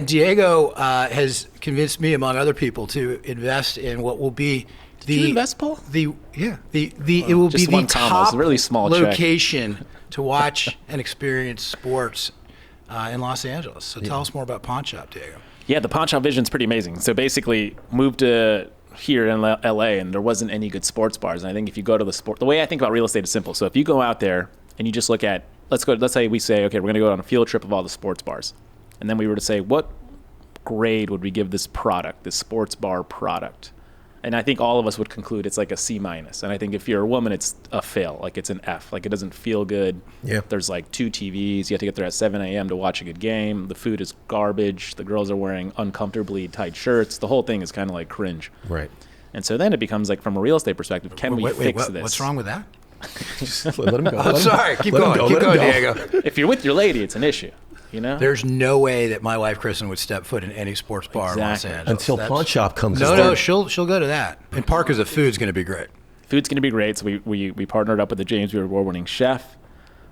Diego has convinced me, among other people, to invest in what will be Did you invest, Paul? it will be Just the one comma. It's top a really small check. location to watch and experience sports in Los Angeles. So tell us more about Pawn Shop, Diego. Yeah, the Pawn Shop vision's pretty amazing. So basically, moved to here in LA, and there wasn't any good sports bars. And I think if you go to the way I think about real estate is simple. So if you go out there and you just look at, let's say we say, okay, we're going to go on a field trip of all the sports bars, and then we were to say, what grade would we give this product, this sports bar product? And I think all of us would conclude it's like a C-. And I think if you're a woman, it's a fail. Like it's an F. Like it doesn't feel good. Yeah. There's like 2 TVs. You have to get there at 7 a.m. to watch a good game. The food is garbage. The girls are wearing uncomfortably tight shirts. The whole thing is kind of like cringe. Right. And so then it becomes like, from a real estate perspective, can we fix this? What's wrong with that? Just let him go. I'm sorry. Keep going. Keep going, Diego. If you're with your lady, it's an issue. You know? There's no way that my wife Kristen would step foot in any sports bar in Los Angeles. Until Pawn Shop comes. No, she'll go to that. And Parker's the food's going to be great. Food's going to be great. So we partnered up with a James Beard Award-winning chef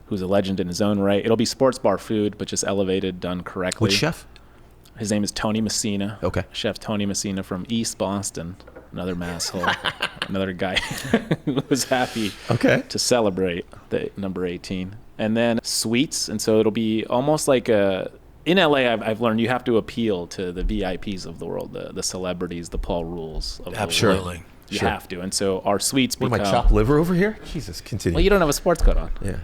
who's a legend in his own right. It'll be sports bar food, but just elevated, done correctly. Which chef? His name is Tony Messina. Okay. Chef Tony Messina from East Boston. Another masshole. Another guy who was happy to celebrate the number 18. And then sweets. And so it'll be almost like in LA, I've learned you have to appeal to the VIPs of the world, the celebrities, the Paul Rules of the world. Absolutely. You have to. And so our sweets become... What, am I chopped liver over here? Jesus, continue. Well, you don't have a sports coat on. Yeah.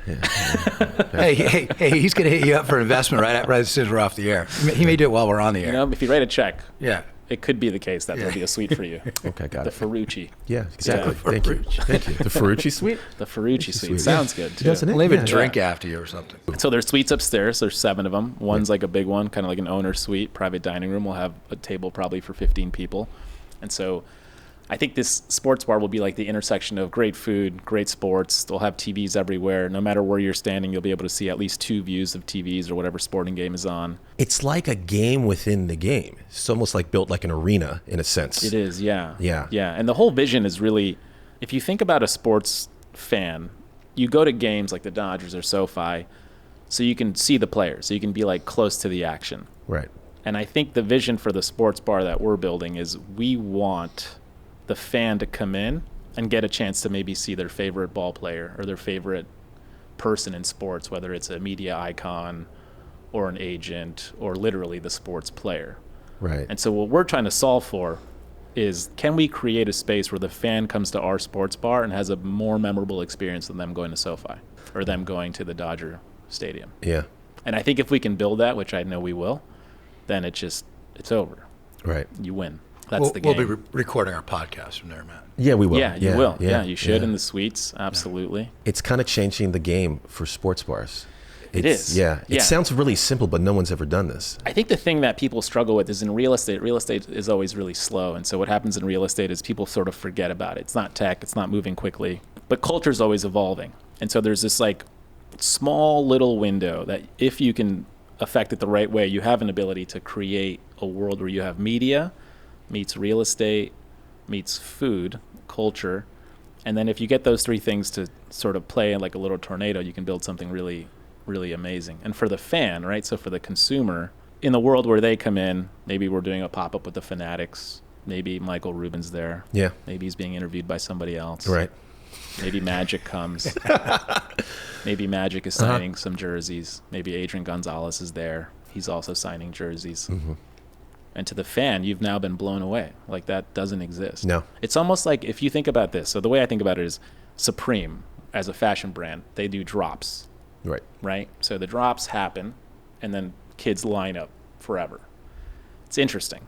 Hey, he's going to hit you up for investment right as soon as we're off the air. He may do it while we're on the air. You know, if you write a check, it could be the case that there'll be a suite for you. Okay, got the it. Ferrucci. Yeah, exactly. Yeah. Thank you. The Ferrucci suite? The Ferrucci suite. suite. Sounds good, too. Doesn't it? We'll leave Yeah. a drink after you or something. So there's suites upstairs. There's 7 of them. One's like a big one, kind of like an owner suite, private dining room. We'll have a table probably for 15 people. And so I think this sports bar will be like the intersection of great food, great sports. They'll have TVs everywhere. No matter where you're standing, you'll be able to see at least 2 views of TVs or whatever sporting game is on. It's like a game within the game. It's almost like built like an arena in a sense. It is, yeah. Yeah. Yeah, and the whole vision is really, if you think about a sports fan, you go to games like the Dodgers or SoFi, so you can see the players, so you can be like close to the action. Right. And I think the vision for the sports bar that we're building is we want the fan to come in and get a chance to maybe see their favorite ball player or their favorite person in sports, whether it's a media icon or an agent or literally the sports player. Right. And so what we're trying to solve for is, can we create a space where the fan comes to our sports bar and has a more memorable experience than them going to SoFi or them going to the Dodger Stadium? Yeah. And I think if we can build that, which I know we will, then it's over. Right. You win. That's the game. We'll be recording our podcast from there, Matt. Yeah, we will. Yeah, you will. Yeah, you should in the suites. Absolutely. It's kind of changing the game for sports bars. It is. Yeah. It sounds really simple, but no one's ever done this. I think the thing that people struggle with is in real estate is always really slow. And so what happens in real estate is people sort of forget about it. It's not tech. It's not moving quickly. But culture is always evolving. And so there's this like small little window that if you can affect it the right way, you have an ability to create a world where you have media meets real estate meets food, culture. And then if you get those three things to sort of play like a little tornado, you can build something really, really amazing. And for the fan, right? So for the consumer, in the world where they come in, maybe we're doing a pop-up with the Fanatics. Maybe Michael Rubin's there. Yeah. Maybe he's being interviewed by somebody else. Right. Maybe Magic comes. Maybe Magic is signing some jerseys. Maybe Adrian Gonzalez is there. He's also signing jerseys. Mm-hmm. And to the fan, you've now been blown away. Like, that doesn't exist. No. It's almost like, if you think about this, so the way I think about it is Supreme, as a fashion brand, they do drops. Right. Right? So the drops happen, and then kids line up forever. It's interesting.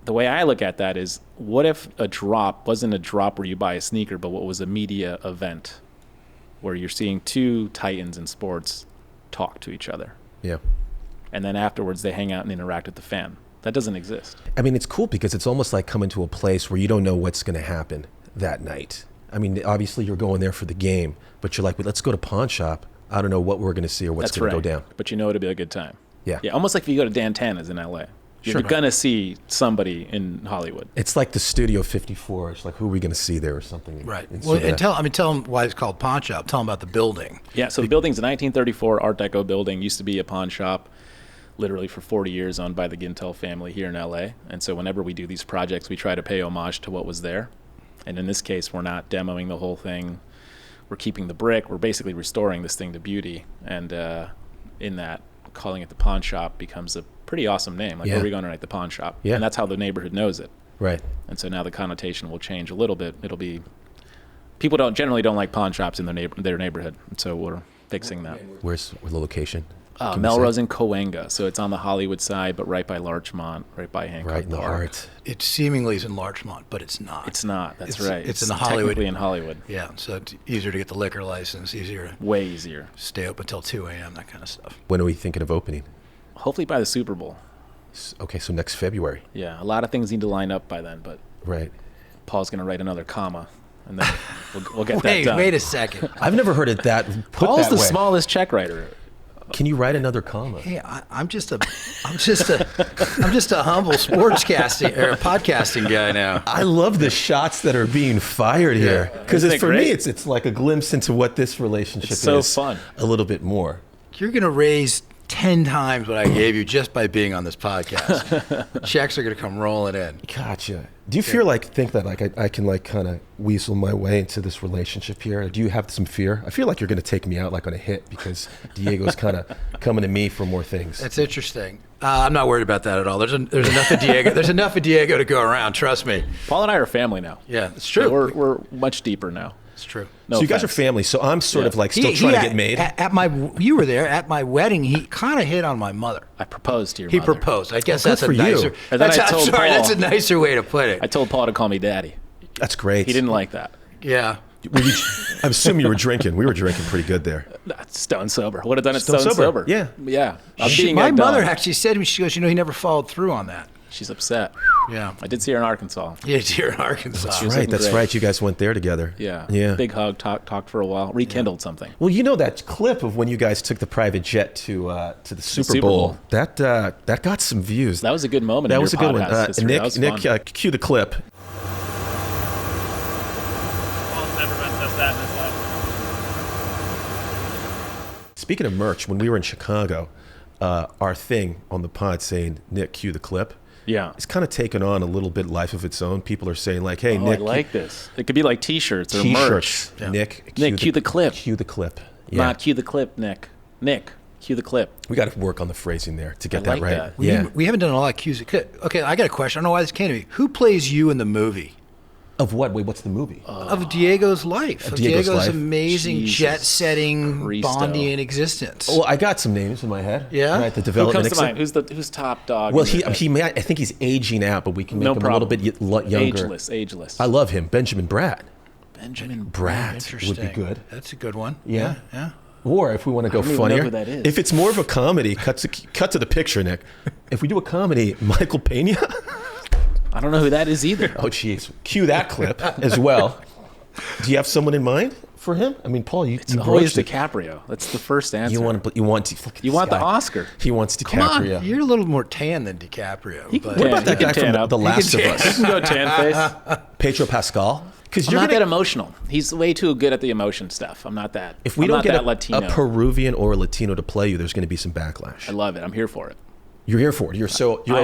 The way I look at that is, what if a drop wasn't a drop where you buy a sneaker, but what was a media event where you're seeing two titans in sports talk to each other? Yeah. And then afterwards they hang out and interact with the fan. That doesn't exist. I mean, it's cool because it's almost like coming to a place where you don't know what's going to happen that night. I mean, obviously you're going there for the game, but you're like, well, let's go to Pawn Shop. I don't know what we're going to see or what's going to go down. But you know it'll be a good time. Yeah. Yeah, almost like if you go to Dan Tana's in LA. You're going to see somebody in Hollywood. It's like the Studio 54. It's like, who are we going to see there or something? Right. Well, and tell them why it's called Pawn Shop. Tell them about the building. Yeah, so the building's a 1934 Art Deco building. Used to be a pawn shop, literally for 40 years, owned by the Gintel family here in LA. And so whenever we do these projects, we try to pay homage to what was there. And in this case, we're not demoing the whole thing. We're keeping the brick. We're basically restoring this thing to beauty. And in that, calling it the Pawn Shop becomes a pretty awesome name. Like, where are we going tonight? The Pawn Shop. Yeah. And that's how the neighborhood knows it. Right. And so now the connotation will change a little bit. It'll be, people generally don't like pawn shops in their neighborhood. And so we're fixing that. Where's the location? Melrose and Cahuenga. So it's on the Hollywood side, but right by Larchmont, right by Hancock Right in the Park. heart. It seemingly is in Larchmont, but it's not. It's not. That's right. It's in the Hollywood. Technically in Hollywood. Yeah, so it's easier to get the liquor license, Way easier. Stay open until 2 a.m., that kind of stuff. When are we thinking of opening? Hopefully by the Super Bowl. Okay, so next February. Yeah, a lot of things need to line up by then, but Right. Paul's going to write another comma, and then we'll get that done. Wait a second. I've never heard it that put Paul's that the way. smallest check writer. Can you write another comma? Hey, I'm just a humble podcasting guy now. I love the shots that are being fired here because Isn't it for great? me it's like a glimpse into what this relationship It's so is. fun. A little bit more. You're going to raise 10 times what I gave you just by being on this podcast. Checks are going to come rolling in. Gotcha. Do you think that I can like kind of weasel my way into this relationship here? Do you have some fear? I feel like you're going to take me out like on a hit because Diego's kind of coming to me for more things. That's interesting. I'm not worried about that at all. There's enough of Diego. There's enough of Diego to go around. Trust me. Paul and I are family now. Yeah, it's true. So we're much deeper now. It's true. No so you guys are offense. family. So I'm sort of like still trying to get made. You were there at my wedding. He kind of hit on my mother. I proposed to your He mother. proposed. I guess good that's for a you. nicer. And then I I'm told sorry. Paul- That's a nicer way to put it. I told Paul to call me daddy. That's great. He didn't like that. Yeah. I assume you were drinking. We were drinking pretty good there. Stone sober. Would have done it Stone stone sober. sober. Yeah. Yeah. I'm being My egged mother on. actually said to me, she goes, he never followed through on that. She's upset. Yeah. I did see her in Arkansas. Yeah, it's here in Arkansas. That's was right. looking That's great. right. You guys went there together. Yeah. Yeah. Big hug. Talked for a while. Rekindled something. Well, you know that clip of when you guys took the private jet to the Super Super Bowl. Bowl. That got some views. That was a good moment. That in was a your good one. podcast history. That was Nick, fun. cue the clip. Paul's never meant us that in his life. Speaking of merch, when we were in Chicago, our thing on the pod saying Nick, cue the clip. Yeah. It's kind of taken on a little bit life of its own. People are saying like, "Hey, Oh, Nick, I like this. It could be like T-shirts or T-shirts. merch. Nick, Cue the clip. Cue the clip. Yeah. Not cue the clip, Nick. Nick, cue the clip. We got to work on the phrasing there to get I that like right. that. We haven't done a lot of cues. Okay, I got a question. I don't know why this came to me. Who plays you in the movie? Of what? Wait, what's the movie? Of Diego's life. Of Diego's Diego's life? amazing Jesus jet-setting Christo. Bondian existence. Well, I got some names in my head. Yeah? Right, the Who development. comes to mind? Who's top dog? Well, in he may. I think he's aging out, but we can make No him problem. a little bit younger. Ageless. I love him, Benjamin Bratt. Benjamin Bratt Interesting. would be good. That's a good one. Yeah. Yeah. Or if we want to go don't even know funnier, who that is. if it's more of a comedy, cut to the picture, Nick. If we do a comedy, Michael Pena. I don't know who that is either. Oh, jeez. Cue that clip as well. Do you have someone in mind for him? I mean, Paul, you Always broached it. DiCaprio. That's the first answer. You want the Oscar. He wants Come on, DiCaprio. you're a little more tan than DiCaprio. But What about that guy from The Last of He Us? can go tan face. Pedro Pascal? Because I'm you're not gonna, that emotional. He's way too good at the emotion stuff. I'm not that. if we I'm don't not get that a Latino. Peruvian or a Latino to play you, there's going to be some backlash. I love it. I'm here for it. You're here for it. You're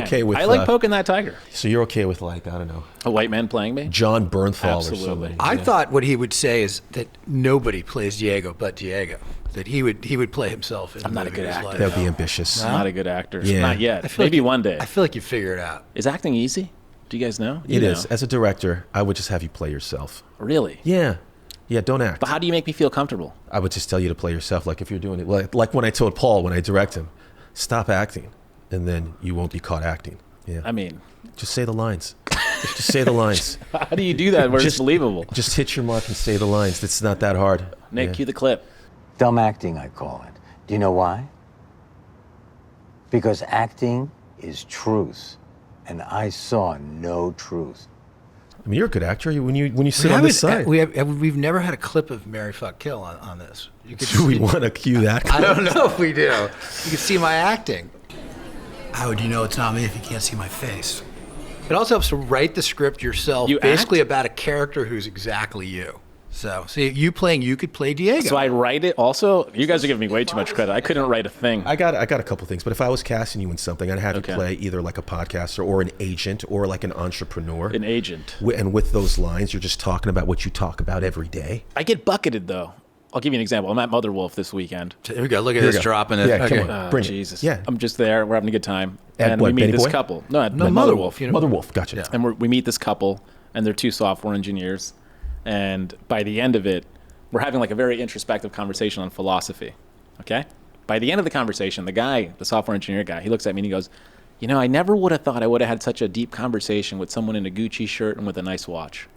okay with. I like poking that tiger. So you're okay with, like, I don't know, A white man playing me? John Bernthal Absolutely. or somebody. I thought what he would say is that nobody plays Diego but Diego. That he would play himself in I'm not a movie good of his actor. life. That would be ambitious. I'm not a good actor. Yeah. Not yet. I feel Maybe like one day. I feel like you figure it out. Is acting easy? Do you guys know? It is. As a director, I would just have you play yourself. Really? Yeah. Yeah, don't act. But how do you make me feel comfortable? I would just tell you to play yourself, like if you're doing it. Like when I told Paul when I direct him, stop acting, and then you won't be caught acting. Yeah. I mean, just say the lines. Just say the lines. how do you do that where it's Just- believable? Just hit your mark and say the lines. It's not that hard. Nick, Yeah. cue the clip. Dumb acting, I call it. Do you know why? Because acting is truth, and I saw no truth. I mean, you're a good actor. When you sit on this side. We've never had a clip of Marry, Fuck, Kill on this. You could Do we see- want to cue that? I don't know if we do. You can see my acting. How would you know it's not me if you can't see my face? It also helps to write the script yourself, You basically act? about a character who's exactly you. So, see, you could play Diego. So I write it also? You guys are giving me way too much credit. I couldn't write a thing. I got a couple things, but if I was casting you in something, I'd have Okay. you play either like a podcaster or an agent or like an entrepreneur. An agent. And with those lines, you're just talking about what you talk about every day. I get bucketed, though. I'll give you an example. I'm at Mother Wolf this weekend. Here we go. Look at Here we this go. dropping it. Yeah, Okay. come on. Bring it. Jesus. Yeah. I'm just there. We're having a good time. At and what, we meet Benny this Boy? couple. No, at No, Mother Mother Wolf. Wolf, you know. Mother Wolf, gotcha. Yeah. And we meet this couple, and they're two software engineers. And by the end of it, we're having like a very introspective conversation on philosophy. Okay? By the end of the conversation, the guy, the software engineer guy, he looks at me and he goes, you know, I never would have thought I would have had such a deep conversation with someone in a Gucci shirt and with a nice watch.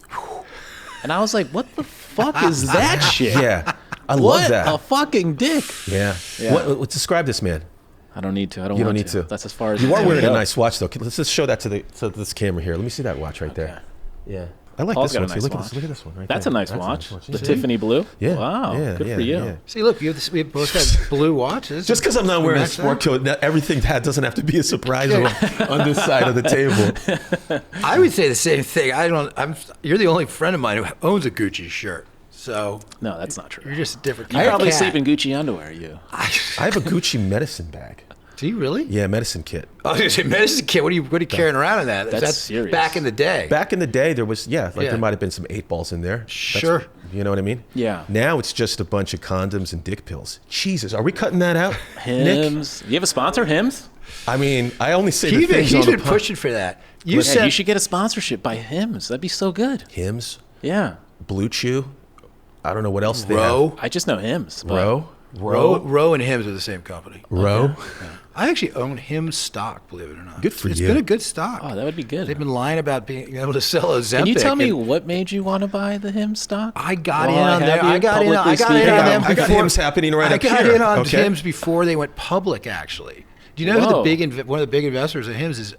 And I was like, what the fuck is that shit? Yeah, I love What that. a fucking dick. Yeah. Yeah. What, describe this man. I don't need to. I don't You want don't need to. That's as far as You are it's wearing gonna a go. nice watch, though. Let's just show that to this camera here. Let me see that watch right there. Yeah. I like Paul's this got one a too. nice Look at watch. this. Look at this one right That's there. a nice That's watch. watch. The You see? Tiffany blue. Yeah. Wow. Yeah, Good yeah, for you. yeah. See, look, we both have blue watches. Just because I'm not wearing a Match that. sport coat, everything doesn't have to be a surprise on this side of the table. I would say the same thing. You're the only friend of mine who owns a Gucci shirt. So No, that's not true. you're just a different You kind probably of cat. sleep in Gucci underwear, you. I have a Gucci medicine bag. Do you really? Yeah, medicine kit. I was going to say, medicine kit. What are you carrying around in that? That's serious. Back in the day. Back in the day, there was, Yeah. there might have been some 8 balls in there. Sure. You know what I mean? Yeah. Now it's just a bunch of condoms and dick pills. Jesus, are we cutting that out? Nick? Hims. You have a sponsor, Hims? I mean, I only say the He's things on been the pushing for that. You Yeah, said you should get a sponsorship by Hims. That'd be so good. Hims, Yeah. Blue Chew. I don't know what else they Row. have. I just know Hims. but- Row and Hims are the same company. Row. I actually own Hims stock, believe it or not. Good for It's you. been a good stock. Oh, that would be good. They've been lying about being able to sell Ozempic. Can you tell me and what made you want to buy the Hims stock? I got While in on have there. you I got in on publicly them I got before. Hims happening right I up got here. in on Okay. Hims before they went public, actually. Do you know who Whoa. one of the big investors of Hims is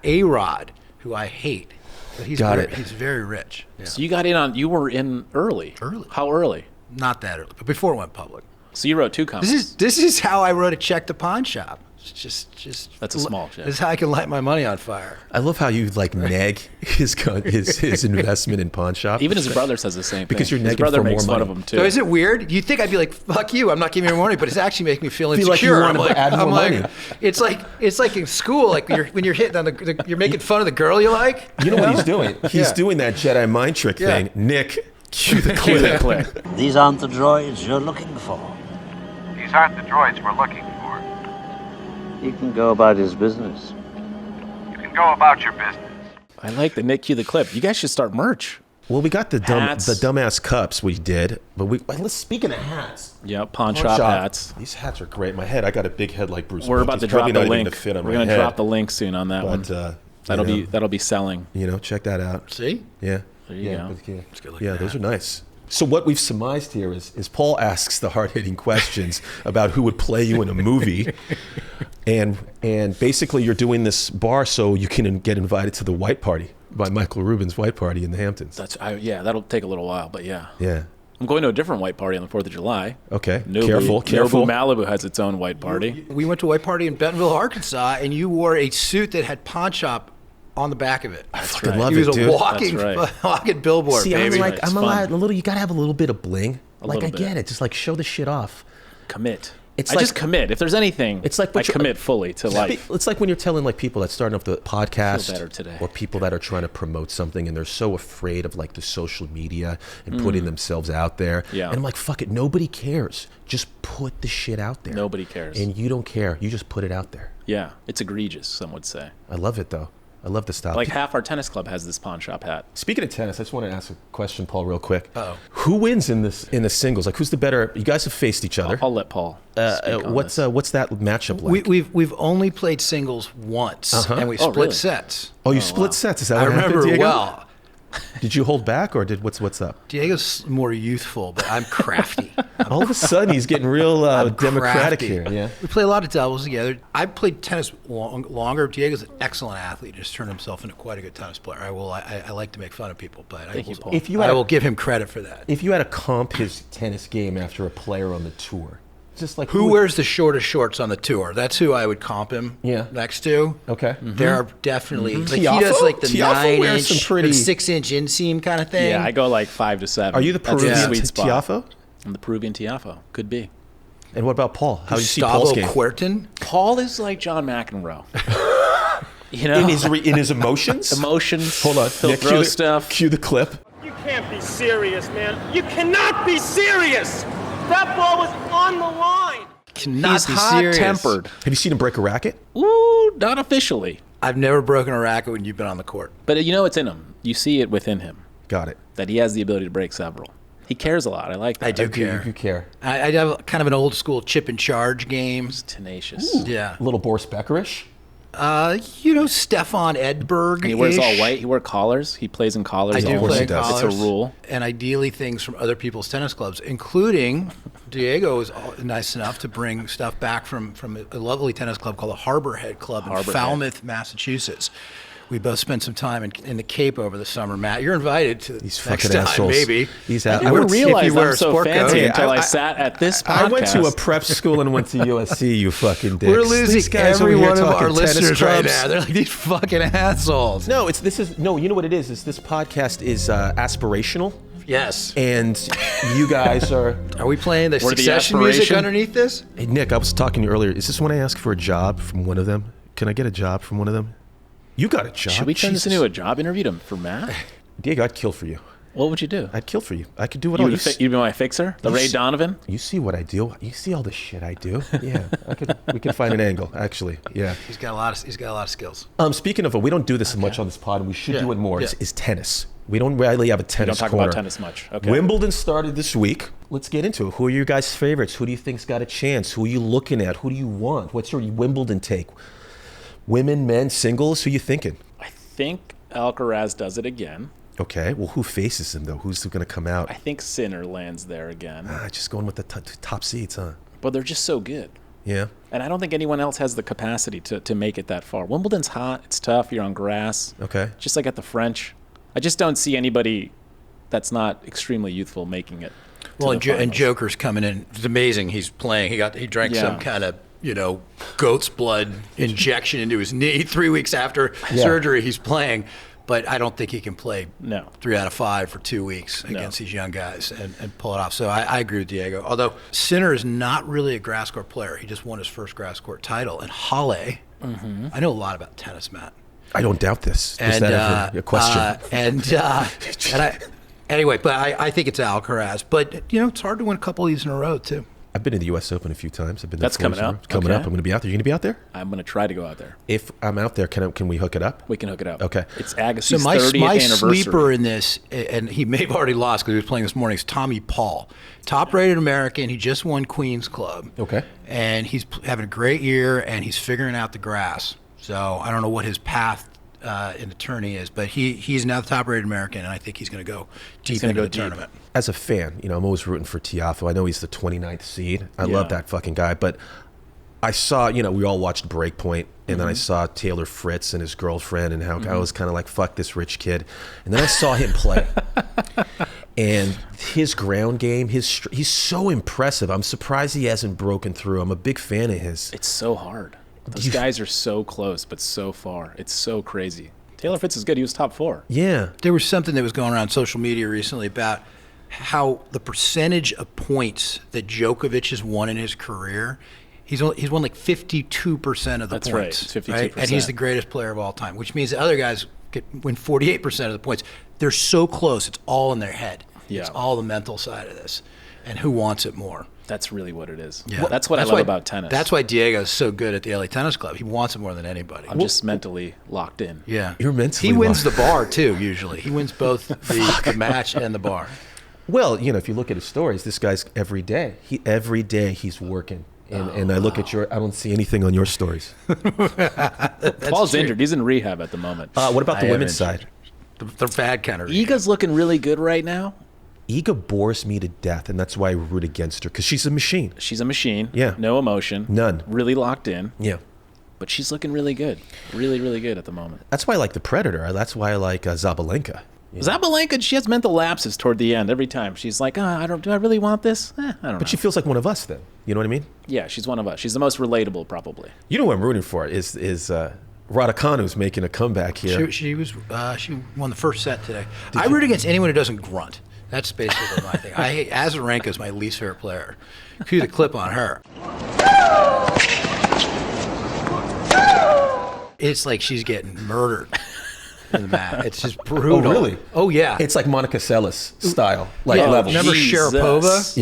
A-Rod, who I hate. But he's he's very rich. Yeah. So you were in early. Early. How early? Not that early, but before it went public. So you wrote 2 comments. This is how I wrote a check to pawn shop. It's just That's a small check. This is how I can light my money on fire. I love how you nag his investment in pawn shop. Even his brother says the same thing. Because you're his negging brother for makes more fun money. of him too. So is it weird? You think I'd be like, "Fuck you! I'm not giving you more money," but it's actually making me feel Feel insecure. like you I'm want to add more I'm money. It's like in school, like when you're hitting on you're making fun of the girl you like. You know what he's doing? He's Yeah. doing that Jedi mind trick Yeah. thing. Nick, cue the Cue that clip. clip. These aren't the droids you're looking for. These aren't the droids we're looking for. He can go about his business. You can go about your business. I like the Nick cue the clip. You guys should start merch. Well, we got the Hats. dumbass cups we did, but let's speaking of hats. Yeah, pawn shop hats. These hats are great. My head, I got a big head like Bruce. We're about to drop the link. We're going to drop the link soon on that one. But That'll be selling. Check that out. See? Yeah. There you go. Yeah, those are nice. So what we've surmised here is Paul asks the hard-hitting questions about who would play you in a movie, and basically you're doing this bar so you can get invited to the white party by Michael Rubin's white party in the Hamptons. That'll take a little while, but yeah. Yeah. I'm going to a different white party on the 4th of July. Okay. Careful. Careful. Malibu has its own white party. We went to a white party in Bentonville, Arkansas, and you wore a suit that had pawn shop on the back of it. I fucking love it, dude. dude. He was a walking billboard, See, baby. I'm allowed a little. You gotta have a little bit of bling. I little get bit. it. Just like show the shit off. Commit. It's I like, just commit. If there's anything, it's like I commit fully to life. It's like when you're telling like people that starting off the podcast, Feel better today. or people that are trying to promote something and they're so afraid of like the social media and putting themselves out there. Yeah. And I'm like, fuck it, nobody cares. Just put the shit out there. Nobody cares. And you don't care. You just put it out there. Yeah, it's egregious, some would say. I love it though. I love the style. Like half our tennis club has this pawn shop hat. Speaking of tennis, I just want to ask a question, Paul, real quick. Uh-oh. Who wins in the singles? Like, who's the better? You guys have faced each other. I'll let Paul. What's that matchup like? We've only played singles once, and we split really? sets. Oh, you split sets? Is that I what happened, remember Diego? well. Did you hold back, or what's up? Diego's more youthful, but I'm crafty. All of a sudden, he's getting real democratic crafty. here. Yeah. We play a lot of doubles together. I've played tennis longer. Diego's an excellent athlete. Just turned himself into quite a good tennis player. I like to make fun of people, but I will give him credit for that. If you had to comp his tennis game after a player on the tour, just like who wears the shortest shorts on the tour? That's who I would comp him next to. Okay. There are definitely like Tiafoe? he does like the Tiafoe wears some 9-inch, pretty- 6-inch inseam kind of thing. Yeah, I go like 5 to 7. Are you the That's Peruvian sweet spot. Tiafoe? I'm the Peruvian Tiafoe. Could be. And what about Paul? How do you see Paul's game? Quertin? Paul is like John McEnroe. You know, in his emotions. Emotions. Hold on. He'll throw stuff. Cue the clip. You can't be serious, man. You cannot be serious. That ball was on the line. Cannot be hot serious. tempered. Have you seen him break a racket? Ooh, not officially. I've never broken a racket when you've been on the court. But you know it's in him. You see it within him. Got it. That he has the ability to break several. He cares a lot. I like that. I do care. You care. I have kind of an old school chip and charge game. He's tenacious. Yeah. A little Boris Beckerish. Stefan Edberg. He wears all white. He wears collars. He plays in collars. I do course play he does. collars. It's a rule. And ideally things from other people's tennis clubs, including Diego is nice enough to bring stuff back from a lovely tennis club called the Harbor Head Club in Falmouth, Massachusetts. We both spent some time in the Cape over the summer. Matt, you're invited to These next fucking time, assholes. maybe. He's I out. never realized wear I'm a so sport fancy coat. until I sat at this podcast. I went to a prep school and went to USC, you fucking dicks. We're losing These guys every over here one of talking our tennis listeners right clubs. now. They're like, these fucking assholes. No, you know what it is this podcast is aspirational. Yes. And you guys are we playing the We're the Succession music aspiration. underneath this? Hey Nick, I was talking to you earlier. Is this when I ask for a job from one of them? Can I get a job from one of them? You got a job. Should we turn this Jesus. into a job interview for Matt? Diego, I'd kill for you. What would you do? I'd kill for you. I could do it You all. would you'd be my fixer? The Ray Donovan? You see what I do? You see all the shit I do? Yeah, we can find an angle, actually. Yeah. He's got a lot of skills. Speaking of, we don't do this much on this pod, and we should do it more. Yeah. Is tennis. We don't really have a We don't tennis talk corner. about tennis much. Okay. Wimbledon started this week. Let's get into it. Who are your guys' favorites? Who do you think's got a chance? Who are you looking at? Who do you want? What's your Wimbledon take? Women, men, singles? Who you thinking? I think Alcaraz does it again. Okay. Well, who faces him though? Who's going to come out? I think Sinner lands there again. Just going with the top seeds, huh? But they're just so good. Yeah. And I don't think anyone else has the capacity to make it that far. Wimbledon's hot. It's tough. You're on grass. Okay. Just like at the French. I just don't see anybody that's not extremely youthful making it. Well, and Joker's coming in. It's amazing. He's playing. He drank some kind of goat's blood injection into his knee 3 weeks after surgery. He's playing, but I don't think he can play 3 out of 5 for 2 weeks against these young guys and pull it off. So I agree with Diego. Although Sinner is not really a grass court player. He just won his first grass court title. And Halle, I know a lot about tennis, Matt. I don't doubt this. Is that ever a question? Anyway, but I think it's Alcaraz. But, it's hard to win a couple of these in a row, too. I've been to the U.S. Open a few times. I've been. That's coming up. Coming Okay. up. I'm going to be out there. You going to be out there? I'm going to try to go out there. If I'm out there, can we hook it up? We can hook it up. Okay. It's Agassi's So my 30th anniversary. sleeper in this, and he may have already lost because he was playing this morning, is Tommy Paul. Top-rated American. He just won Queens Club. Okay. And he's having a great year, and he's figuring out the grass. So I don't know what his path in the tourney is, but he's now the top-rated American, and I think he's going to go deep into the tournament. As a fan, I'm always rooting for Tiafoe. I know he's the 29th seed. I love that fucking guy. But I saw, we all watched Breakpoint, and then I saw Taylor Fritz and his girlfriend, and how I was kind of like, fuck this rich kid. And then I saw him play. And his ground game, he's so impressive. I'm surprised he hasn't broken through. I'm a big fan of his. It's so hard. Those guys are so close, but so far. It's so crazy. Taylor Fritz is good. He was top 4. Yeah. There was something that was going around social media recently about how the percentage of points that Djokovic has won in his career, he's won like 52% of the That's points. right, 52%. Right? And he's the greatest player of all time, which means the other guys win 48% of the points. They're so close. It's all in their head. Yeah. It's all the mental side of this. And who wants it more? That's really what it is. Yeah. That's what I love about tennis. That's why Diego's so good at the LA Tennis Club. He wants it more than anybody. I'm just mentally locked in. Yeah. You're mentally He wins locked. the bar, too, usually. He wins both the match and the bar. Well, if you look at his stories, this guy's every day. Every day he's working. And I look at I don't see anything on your stories. Paul's injured. He's in rehab at the moment. What about the women's side? The bad kind of. Iga's looking really good right now. Iga bores me to death, and that's why I root against her, because she's a machine. She's a machine. Yeah. No emotion. None. Really locked in. Yeah. But she's looking really good. Really, really good at the moment. That's why I like the Predator. That's why I like Zabalenka. Zabalenka, she has mental lapses toward the end every time. She's like, do I really want this? I don't know. But she feels like one of us then. You know what I mean? Yeah, she's one of us. She's the most relatable, probably. You know what I'm rooting for is Raducanu's making a comeback here. She won the first set today. I root against anyone who doesn't grunt. That's basically my thing. I hate Azarenka is my least favorite player. Cue the clip on her. It's like she's getting murdered in the mat. It's just brutal. Oh, really? Oh, yeah. It's like Monica Seles style, level. Remember Sharapova?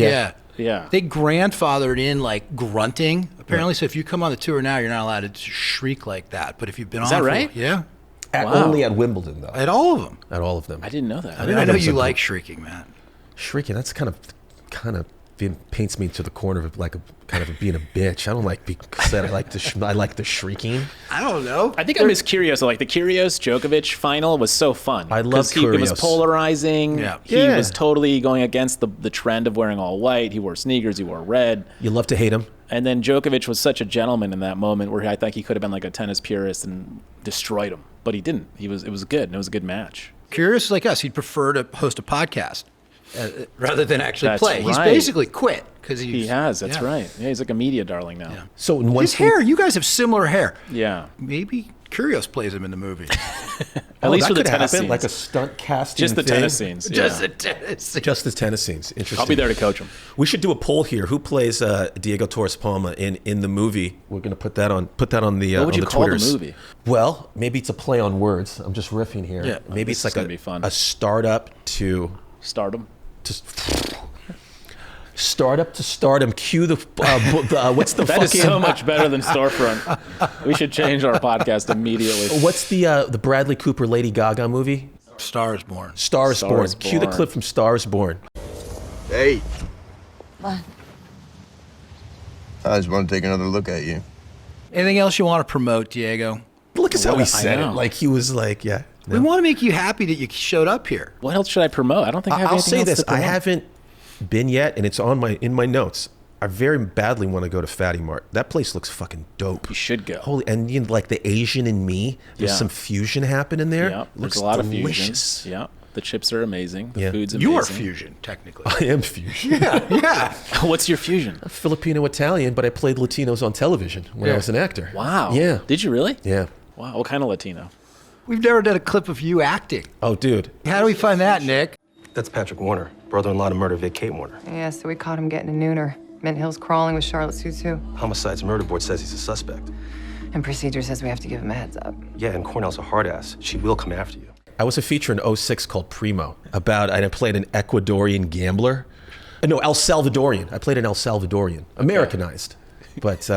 Yeah. They grandfathered in like grunting, apparently. So if you come on the tour now, you're not allowed to shriek like that. But if you've been Is on that for- right? Yeah. Only at Wimbledon, though. At all of them. At all of them. I didn't know that. I know you like shrieking, Matt. Shrieking, that's kind of paints me to the corner of being a bitch. I don't like being said. I like the shrieking. I don't know. I think I miss Kyrgios. Like the Kyrgios-Djokovic final was so fun. I love Kyrgios. It was Kyrgios. polarizing. Yeah. He was totally going against the trend of wearing all white. He wore sneakers. He wore red. You love to hate him. And then Djokovic was such a gentleman in that moment where I think he could have been like a tennis purist and destroyed him. But he didn't. It was good. And it was a good match. Curious is like us. He'd prefer to host a podcast rather than actually That's play. right. He's basically quit because He has. That's right. Yeah, he's like a media darling now. So in one His hair. You guys have similar hair. Yeah. Maybe Kyrgios plays him in the movie. At least that for the could tennis happen, scenes. like a stunt casting. Just the thing. tennis scenes. Just yeah. the tennis. Just the tennis scenes. Interesting. I'll be there to coach him. We should do a poll here. Who plays Diego Torres-Palma in the movie? We're going to put that on the What would you call Twitters. the movie? Well, maybe it's a play on words. I'm just riffing here. Yeah. Maybe This it's is like gonna be fun. a startup to Stardom. startup to stardom. Cue the what's the That fucking is so much better than Storefront. We should change our podcast immediately. What's the Bradley Cooper Lady Gaga movie? Star is Born. Star is Born. is Cue the Born. clip from Star is Born. Hey, What? I just want to take another look at you. Anything else you want to promote, Diego? Look at how he I said it. know. Like he was like, yeah. We want to make you happy that you showed up here. What else should I promote? I don't think I have I'll anything say else this: to I promote. haven't been yet, and it's on in my notes. I very badly want to go to Fatty Mart. That place looks fucking dope. You should go. Holy, and like the Asian in me, there's Yeah. some fusion happening there. Yeah, Looks there's a lot delicious. of fusion. Yeah, the chips are amazing. The Yeah. food's amazing. You are fusion, technically. I am fusion. Yeah. What's your fusion? Filipino Italian, but I played Latinos on television when I was an actor. Wow. Yeah. Did you really? Yeah. Wow. What kind of Latino? We've never done a clip of you acting. Oh, dude. How do we find that, Nick? That's Patrick Warner, brother-in-law to murder Vic Kate Warner. Yeah, so we caught him getting a nooner. Mint Hill's crawling with Charlotte Susu. Homicide's murder board says he's a suspect. And procedure says we have to give him a heads up. Yeah, and Cornell's a hard ass. She will come after you. I was a feature in '06 called Primo and I played an Ecuadorian gambler No, El Salvadorian. I played an El Salvadorian, Americanized, but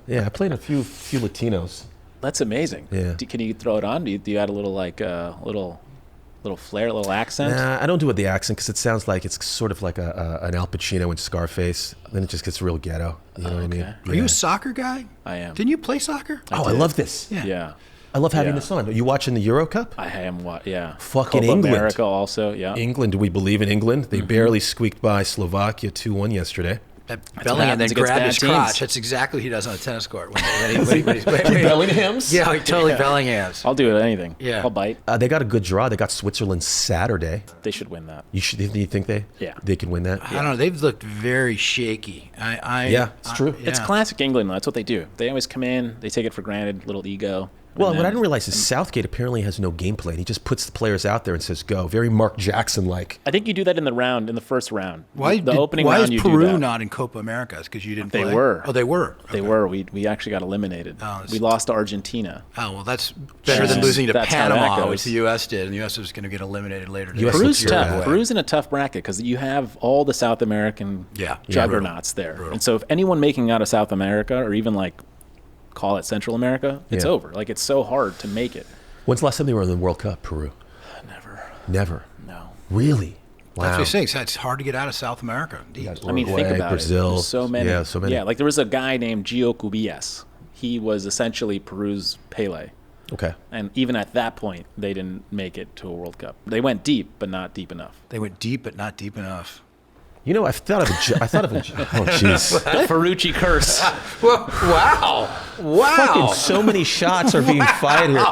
yeah, I played a few Latinos. That's amazing. Yeah. Can you throw it on? Do you add a little little flair, a little accent? Nah, I don't do it the accent because it sounds like it's sort of like an Al Pacino in Scarface. Then it just gets real ghetto. You know what I mean? Are you a soccer guy? I am. Didn't you play soccer? I love this. Yeah. I love having Yeah. this on. Are you watching the Euro Cup? I am. Yeah. Fucking Copa England. America also. Yeah. England. Do we believe in England? They barely squeaked by Slovakia 2-1 yesterday. Bellingham then happens against grabbed bad his teams. crotch. That's exactly what he does on a tennis court. When he's Bellingham's? Yeah, he totally Bellingham's. I'll do it. Anything. Yeah. I'll bite. They got a good draw. They got Switzerland Saturday. They should win that. Do you think they? Yeah. They can win that? I don't know. They've looked very shaky. Yeah, it's true. It's classic England. That's what they do. They always come in. They take it for granted. Little ego. Well, what I didn't realize is Southgate apparently has no game plan. He just puts the players out there and says, go. Very Mark Jackson-like. I think you do that in the first round. Why opening why round is you do Peru that. not in Copa America? Because you didn't They play? were. Oh, they were. They were. We actually got eliminated. We lost to Argentina. Oh, well, that's better than losing to That's how that Panama, goes. which the U.S. did. And the U.S. was going to get eliminated later today. Peru's tough. Peru's in a tough bracket because you have all the South American juggernauts there. And so if anyone making out of South America or even like call it Central America, it's over. Like it's so hard to make it. When's the last time they were in the World Cup, Peru? Never. No. Really? That's what I'm saying. It's hard to get out of South America. I mean, think about Brazil. it. There's so many. Yeah, so many. Yeah, like there was a guy named Gio Cubillas. He was essentially Peru's Pele. Okay. And even at that point, they didn't make it to a World Cup. They went deep, but not deep enough. They went deep, but not deep enough. You know, I thought of a. Oh, jeez. The Ferrucci curse. Wow. Fucking so many shots are being fired here.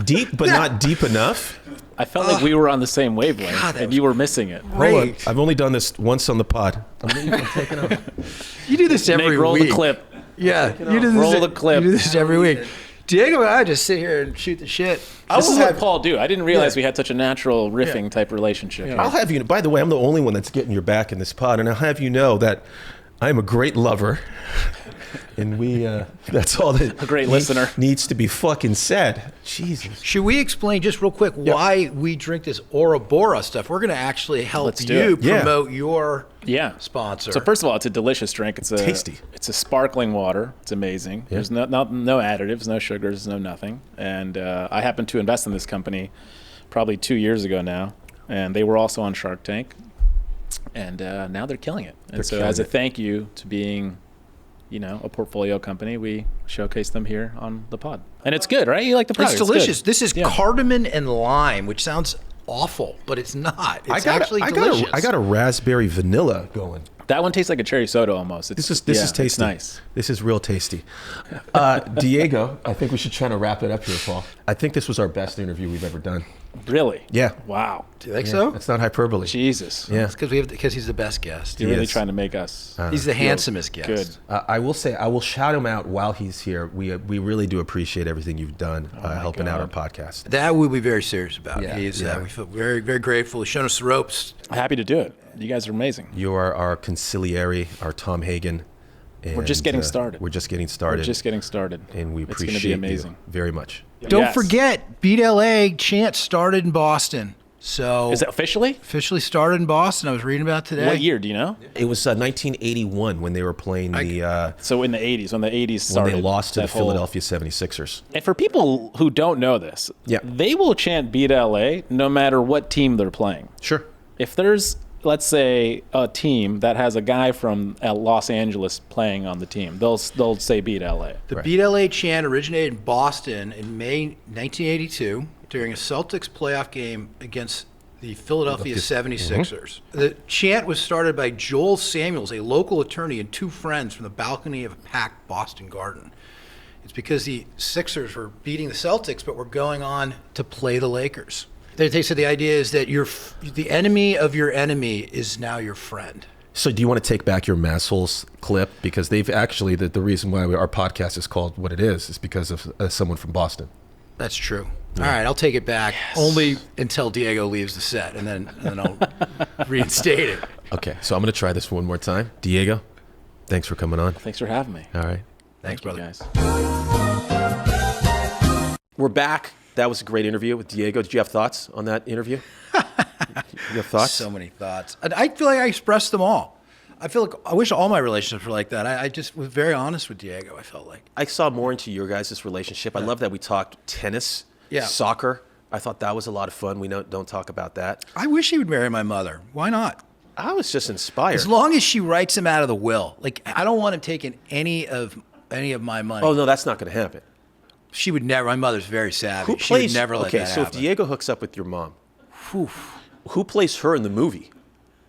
Deep, but not deep enough. I felt like we were on the same wavelength, and you were missing it. Hold on. I've only done this once on the pod. I'm taking off. You do this every roll week. the clip. Yeah, you do this. Roll the clip. You do this every week. Diego and I just sit here and shoot the shit. This is what Paul do. I didn't realize we had such a natural riffing type relationship. I'll have you. By the way, I'm the only one that's getting your back in this pod, and I'll have you know that I'm a great lover, and that's all that a great listener needs to be fucking said. Jesus. Should we explain just real quick why we drink this Ouroboros stuff? We're going to actually help Let's do you it. Yeah. promote your sponsor. So first of all, it's a delicious drink. It's tasty. It's a sparkling water. It's amazing. Yeah. There's no additives, no sugars, no nothing. And I happened to invest in this company probably 2 years ago now, and they were also on Shark Tank, and now they're killing it. And so as a thank you to being, a portfolio company, we showcase them here on the pod. And it's good, right? You like the product? It's delicious. Good. This is cardamom and lime, which sounds awful, but it's not. It's actually delicious. I got a raspberry vanilla going. That one tastes like a cherry soda almost. This is tasty. It's nice. This is real tasty. Diego, I think we should try to wrap it up here, Paul. I think this was our best interview we've ever done. Really? Yeah. Wow. Do you think so? It's not hyperbole. Jesus. Yeah. It's because he's the best guest. You're really trying to make us. He's the handsomest guest. Good. I will say, I will shout him out while he's here. We really do appreciate everything you've done helping out our podcast. That we'll be very serious about. Yeah, We feel very, very grateful. He's shown us the ropes. Happy to do it. You guys are amazing. You are our conciliary, our Tom Hagen. We're just getting started. We're just getting started. And we appreciate it's gonna be amazing. you very much. Don't forget, Beat LA chant started in Boston. So is it officially? Officially started in Boston. I was reading about today. What year? Do you know? It was 1981 when they were playing So in the 80s, when the 80s started. When they lost to the Philadelphia 76ers. And for people who don't know this, they will chant Beat LA no matter what team they're playing. Sure. If there's, let's say, a team that has a guy from Los Angeles playing on the team, they'll say Beat LA. The Beat LA chant originated in Boston in May 1982 during a Celtics playoff game against the Philadelphia 76ers. The chant was started by Joel Samuels, a local attorney, and two friends from the balcony of a packed Boston Garden. It's because the Sixers were beating the Celtics, but were going on to play the Lakers. They said the idea is that the enemy of your enemy is now your friend. So do you want to take back your Massholes clip? Because they've actually, the reason why our podcast is called what it is because of someone from Boston. That's true. All right, I'll take it back. Only until Diego leaves the set, and then I'll reinstate it. Okay, so I'm going to try this one more time. Diego, thanks for coming on. Thanks for having me. All right. Thanks, brother. Guys. We're back. That was a great interview with Diego. Did you have thoughts on that interview? Your thoughts? So many thoughts. I feel like I expressed them all. I feel like I wish all my relationships were like that. I just was very honest with Diego, I felt like. I saw more into your guys' relationship. I love that we talked tennis, soccer. I thought that was a lot of fun. We don't talk about that. I wish he would marry my mother. Why not? I was just inspired. As long as she writes him out of the will. Like, I don't want him taking any of my money. Oh, no, that's not going to happen. She would never. My mother's very savvy. She would never let that happen. So if Diego hooks up with your mom, who plays her in the movie?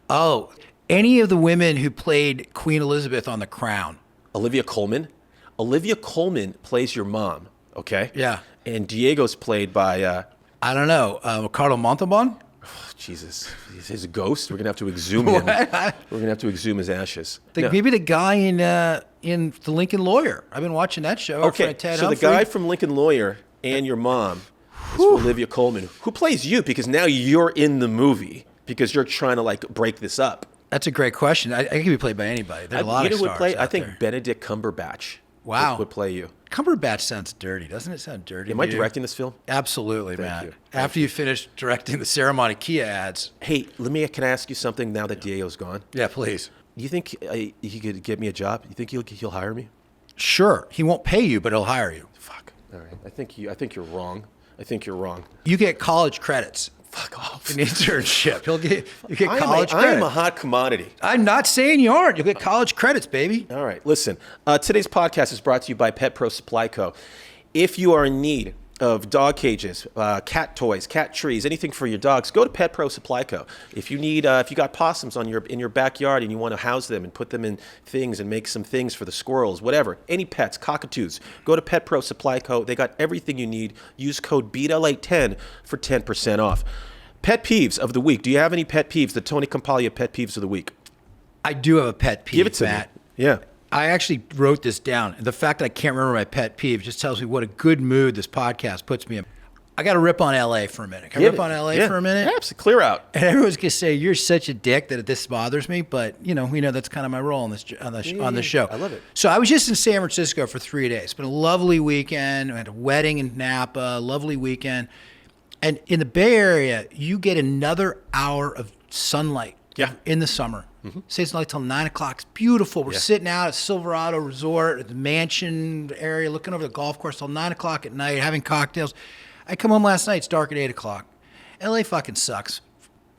Oh, any of the women who played Queen Elizabeth on The Crown. Olivia Colman. Olivia Colman plays your mom, okay? Yeah. And Diego's played by... I don't know, Ricardo Montalban? Oh, Jesus. His ghost? We're going to have to exhume him. We're going to have to exhume his ashes. Maybe the guy in The Lincoln Lawyer. I've been watching that show. Okay, so the guy from Lincoln Lawyer and your mom is Olivia Colman. Who plays you? Because now you're in the movie because you're trying to, like, break this up. That's a great question. I could be played by anybody. There's a lot of stars I think Benedict Cumberbatch would play you. Cumberbatch sounds dirty. Doesn't it sound dirty? Am I directing this film? Absolutely, Thank man. you. After you finish directing the Ceremony Kia ads. Hey, can I ask you something now that Diego's gone? Yeah, please. You think he could get me a job? You think he'll hire me? Sure. He won't pay you, but he'll hire you. Fuck. All right. I think you're wrong. I think you're wrong. You get college credits. Fuck off. An internship. You get college credits. I am a hot commodity. I'm not saying you aren't. You'll get college credits, baby. All right. Listen, today's podcast is brought to you by Pet Pro Supply Co. If you are in need of dog cages, cat toys, cat trees, anything for your dogs, go to Pet Pro Supply Co. If you got possums in your backyard and you want to house them and put them in things and make some things for the squirrels, whatever, any pets, cockatoos, go to Pet Pro Supply Co. They got everything you need. Use code BEATLA10 for 10% off. Pet peeves of the week. Do you have any pet peeves? The Tony Campaglia pet peeves of the week. I do have a pet peeve, Give it to Matt. me. Yeah. I actually wrote this down. The fact that I can't remember my pet peeve just tells me what a good mood this podcast puts me in. I got to rip on LA for a minute. Can I rip on LA for a minute? Absolutely. Clear out. And everyone's going to say, you're such a dick that this bothers me. But, we know that's kind of my role on this show. I love it. So I was just in San Francisco for 3 days. It's been a lovely weekend. I had a wedding in Napa, lovely weekend. And in the Bay Area, you get another hour of sunlight in the summer. Mm-hmm. Stays light till 9 o'clock. It's beautiful. We're sitting out at Silverado Resort at the mansion area, looking over the golf course till 9 o'clock at night, having cocktails. I come home last night. It's dark at 8 o'clock. LA fucking sucks.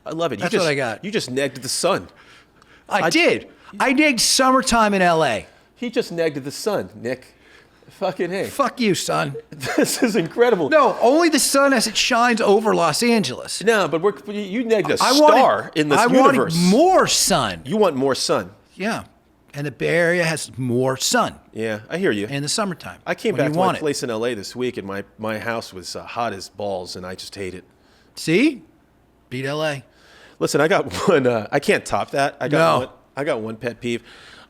I love it. That's what I got. You just negged the sun. I did. I negged summertime in LA. He just negged the sun, Nick. Fucking hey. Fuck you, son. This is incredible. No, only the sun as it shines over Los Angeles. No, but you negged a star in this universe. I wanted more sun. You want more sun. Yeah. And the Bay Area has more sun. Yeah, I hear you. In the summertime. I came back to my place in LA this week, and my house was hot as balls, and I just hate it. See? Beat LA. Listen, I got one. I can't top that. I got one pet peeve.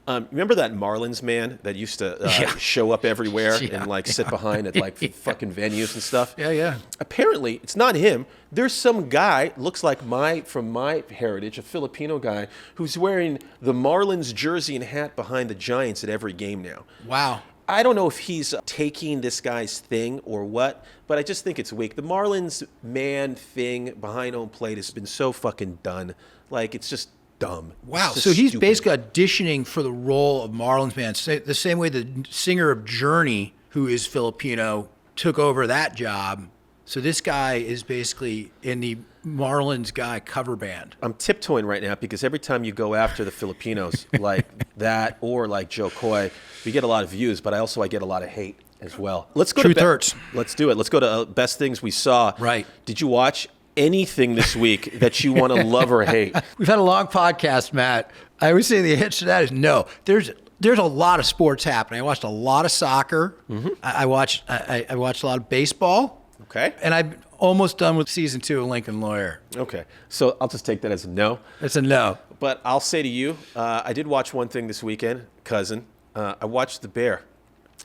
Remember that Marlins man that used to show up everywhere and sit behind at fucking venues and stuff? Yeah. Apparently, it's not him. There's some guy, looks like from my heritage, a Filipino guy, who's wearing the Marlins jersey and hat behind the Giants at every game now. Wow. I don't know if he's taking this guy's thing or what, but I just think it's weak. The Marlins man thing behind home plate has been so fucking done. It's just dumb. Wow. So he's basically auditioning for the role of Marlins man. The same way the singer of Journey, who is Filipino, took over that job. So this guy is basically in the Marlins guy cover band. I'm tiptoeing right now because every time you go after the Filipinos like that or like Joe Coy, we get a lot of views, but I get a lot of hate as well. Let's go Truth hurts. Let's do it. Let's go to best things we saw. Right. Did you watch anything this week that you want to love or hate? We've had a long podcast, Matt. I always say the answer to that is no. There's a lot of sports happening. I watched a lot of soccer. Mm-hmm. I watched a lot of baseball. Okay. And I'm almost done with season 2 of Lincoln Lawyer. Okay. So I'll just take that as a no. It's a no. But I'll say to you, I did watch one thing this weekend, cousin. I watched The Bear.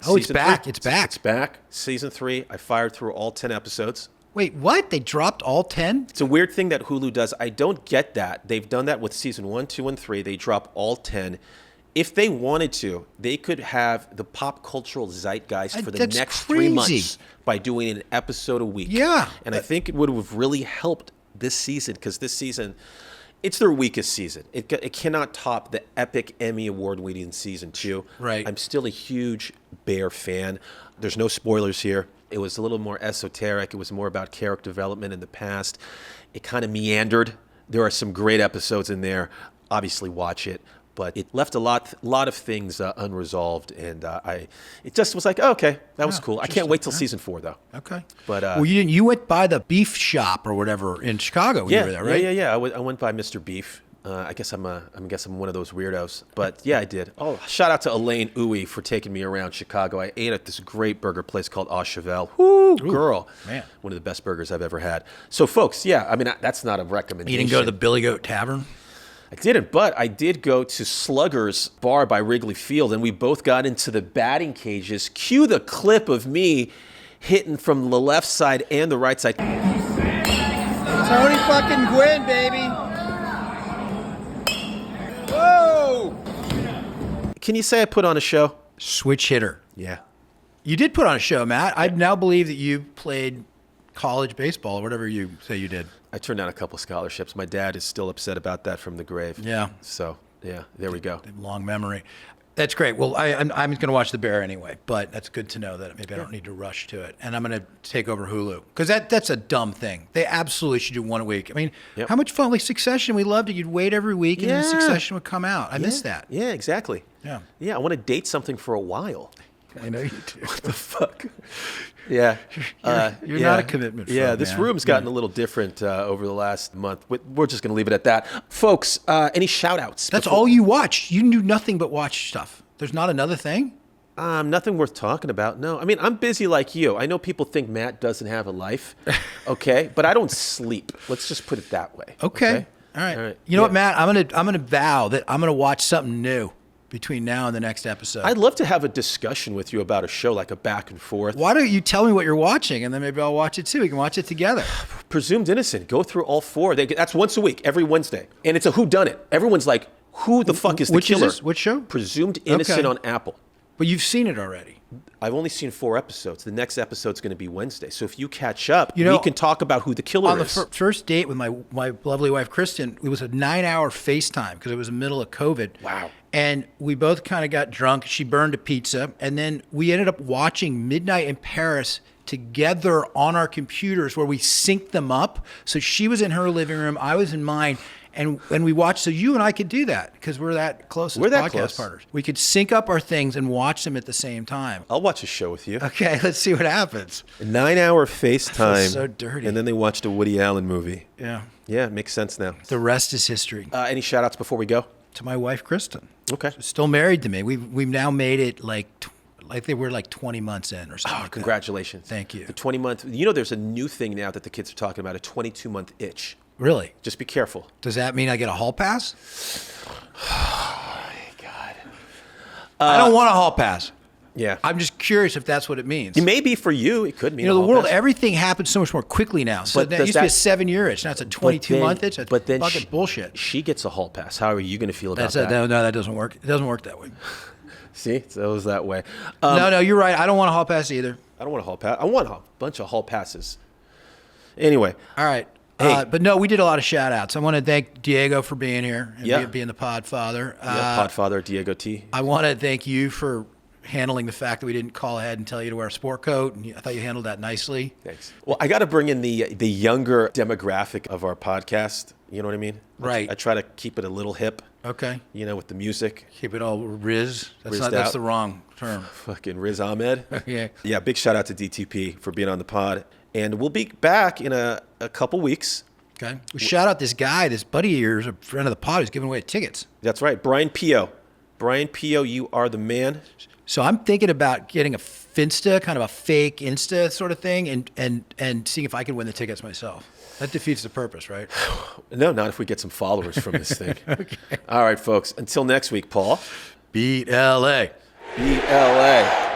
Oh, it's back. It's back. It's back. Season 3. I fired through all 10 episodes. Wait, what? They dropped all 10? It's a weird thing that Hulu does. I don't get that. They've done that with season 1, 2, and 3. They drop all 10. If they wanted to, they could have the pop cultural zeitgeist for the next 3 months by doing an episode a week. Yeah. And I think it would have really helped this season, because this season, it's their weakest season. It cannot top the epic Emmy Award-winning season 2. Right. I'm still a huge Bear fan. There's no spoilers here. It was a little more esoteric. It was more about character development in the past. It kind of meandered. There are some great episodes in there. Obviously, watch it. But it left a lot of things unresolved, and it just was like, oh, okay, that was cool. I can't wait till season 4 though. Okay. But well, you went by the beef shop or whatever in Chicago when you were there, right? Yeah. I went by Mr. Beef. I guess I'm one of those weirdos. But yeah, I did. Oh, shout out to Elaine Uwe for taking me around Chicago. I ate at this great burger place called Au Cheval. Woo, girl. Man. One of the best burgers I've ever had. So, folks, yeah, I mean, that's not a recommendation. You didn't go to the Billy Goat Tavern? I didn't, but I did go to Slugger's Bar by Wrigley Field, and we both got into the batting cages. Cue the clip of me hitting from the left side and the right side. Tony fucking Gwynn, baby. Whoa! Can you say I put on a show? Switch hitter. Yeah. You did put on a show, Matt. I now believe that you played college baseball or whatever you say you did. I turned down a couple scholarships. My dad is still upset about that from the grave. Yeah. So, yeah, there we go. Long memory. That's great. Well, I'm going to watch The Bear anyway, but that's good to know that maybe I don't need to rush to it. And I'm going to take over Hulu because that's a dumb thing. They absolutely should do one a week. I mean, how much fun? Like Succession, we loved it. You'd wait every week and then Succession would come out. I miss that. Yeah, exactly. Yeah. Yeah, I want to date something for a while. I know you do. What the fuck? Yeah. You're not a commitment Yeah, folk, this man. room's gotten a little different over the last month. We're just going to leave it at that. Folks, any shout-outs? That's all you watch. You do nothing but watch stuff. There's not another thing? Nothing worth talking about. No. I mean, I'm busy like you. I know people think Matt doesn't have a life, okay? But I don't sleep. Let's just put it that way. Okay. All right. You know what, Matt? I'm gonna vow that I'm gonna watch something new between now and the next episode. I'd love to have a discussion with you about a show, like a back and forth. Why don't you tell me what you're watching, and then maybe I'll watch it too. We can watch it together. Presumed Innocent. Go through all 4. That's once a week, every Wednesday. And it's a whodunit. Everyone's like, who the fuck is the Which killer? Is this? Which show? Presumed Innocent on Apple. But you've seen it already. I've only seen 4 episodes. The next episode's going to be Wednesday. So if you catch up, we can talk about who the killer is. On the first date with my lovely wife, Kristen, it was a 9-hour FaceTime because it was the middle of COVID. Wow. And we both kind of got drunk. She burned a pizza. And then we ended up watching Midnight in Paris together on our computers where we synced them up. So she was in her living room. I was in mine. And we watched, so you and I could do that because we're that close as podcast partners. We could sync up our things and watch them at the same time. I'll watch a show with you. Okay, let's see what happens. A 9-hour FaceTime. I feel so dirty. And then they watched a Woody Allen movie. Yeah. Yeah, it makes sense now. The rest is history. Any shout outs before we go? To my wife, Kristen. Okay. She's still married to me. We've now made it like they were like 20 months in or something. Oh, like congratulations. That. Thank you. The 20-month, there's a new thing now that the kids are talking about, a 22-month itch. Really? Just be careful. Does that mean I get a hall pass? Oh, my God. I don't want a hall pass. Yeah. I'm just curious if that's what it means. It may be for you. It could mean the hall world, pass. everything happens so much more quickly now. So that used to be a 7-year itch. Now it's a 22-month itch. That's fucking bullshit. She gets a hall pass. How are you going to feel about that? No, that doesn't work. It doesn't work that way. See? It goes that way. No, you're right. I don't want a hall pass either. I don't want a hall pass. I want a bunch of hall passes. Anyway. All right. Hey. But no, we did a lot of shout outs. I want to thank Diego for being here and being the podfather. Podfather Diego T. I want to thank you for handling the fact that we didn't call ahead and tell you to wear a sport coat. And I thought you handled that nicely. Thanks. Well, I got to bring in the younger demographic of our podcast. You know what I mean? Right. I try to keep it a little hip. Okay. With the music. Keep it all Riz. Rizzed That's out. the wrong term. Fucking Riz Ahmed. Yeah. Yeah, big shout out to DTP for being on the pod. And we'll be back in a couple weeks. Okay. Well, shout out this guy, this buddy of yours, a friend of the pod, who's giving away tickets. That's right. Brian Pio. Brian Pio, you are the man. So I'm thinking about getting a Finsta, kind of a fake Insta sort of thing, and seeing if I can win the tickets myself. That defeats the purpose, right? No, not if we get some followers from this thing. Okay. All right, folks. Until next week, Paul. Beat LA. Beat LA.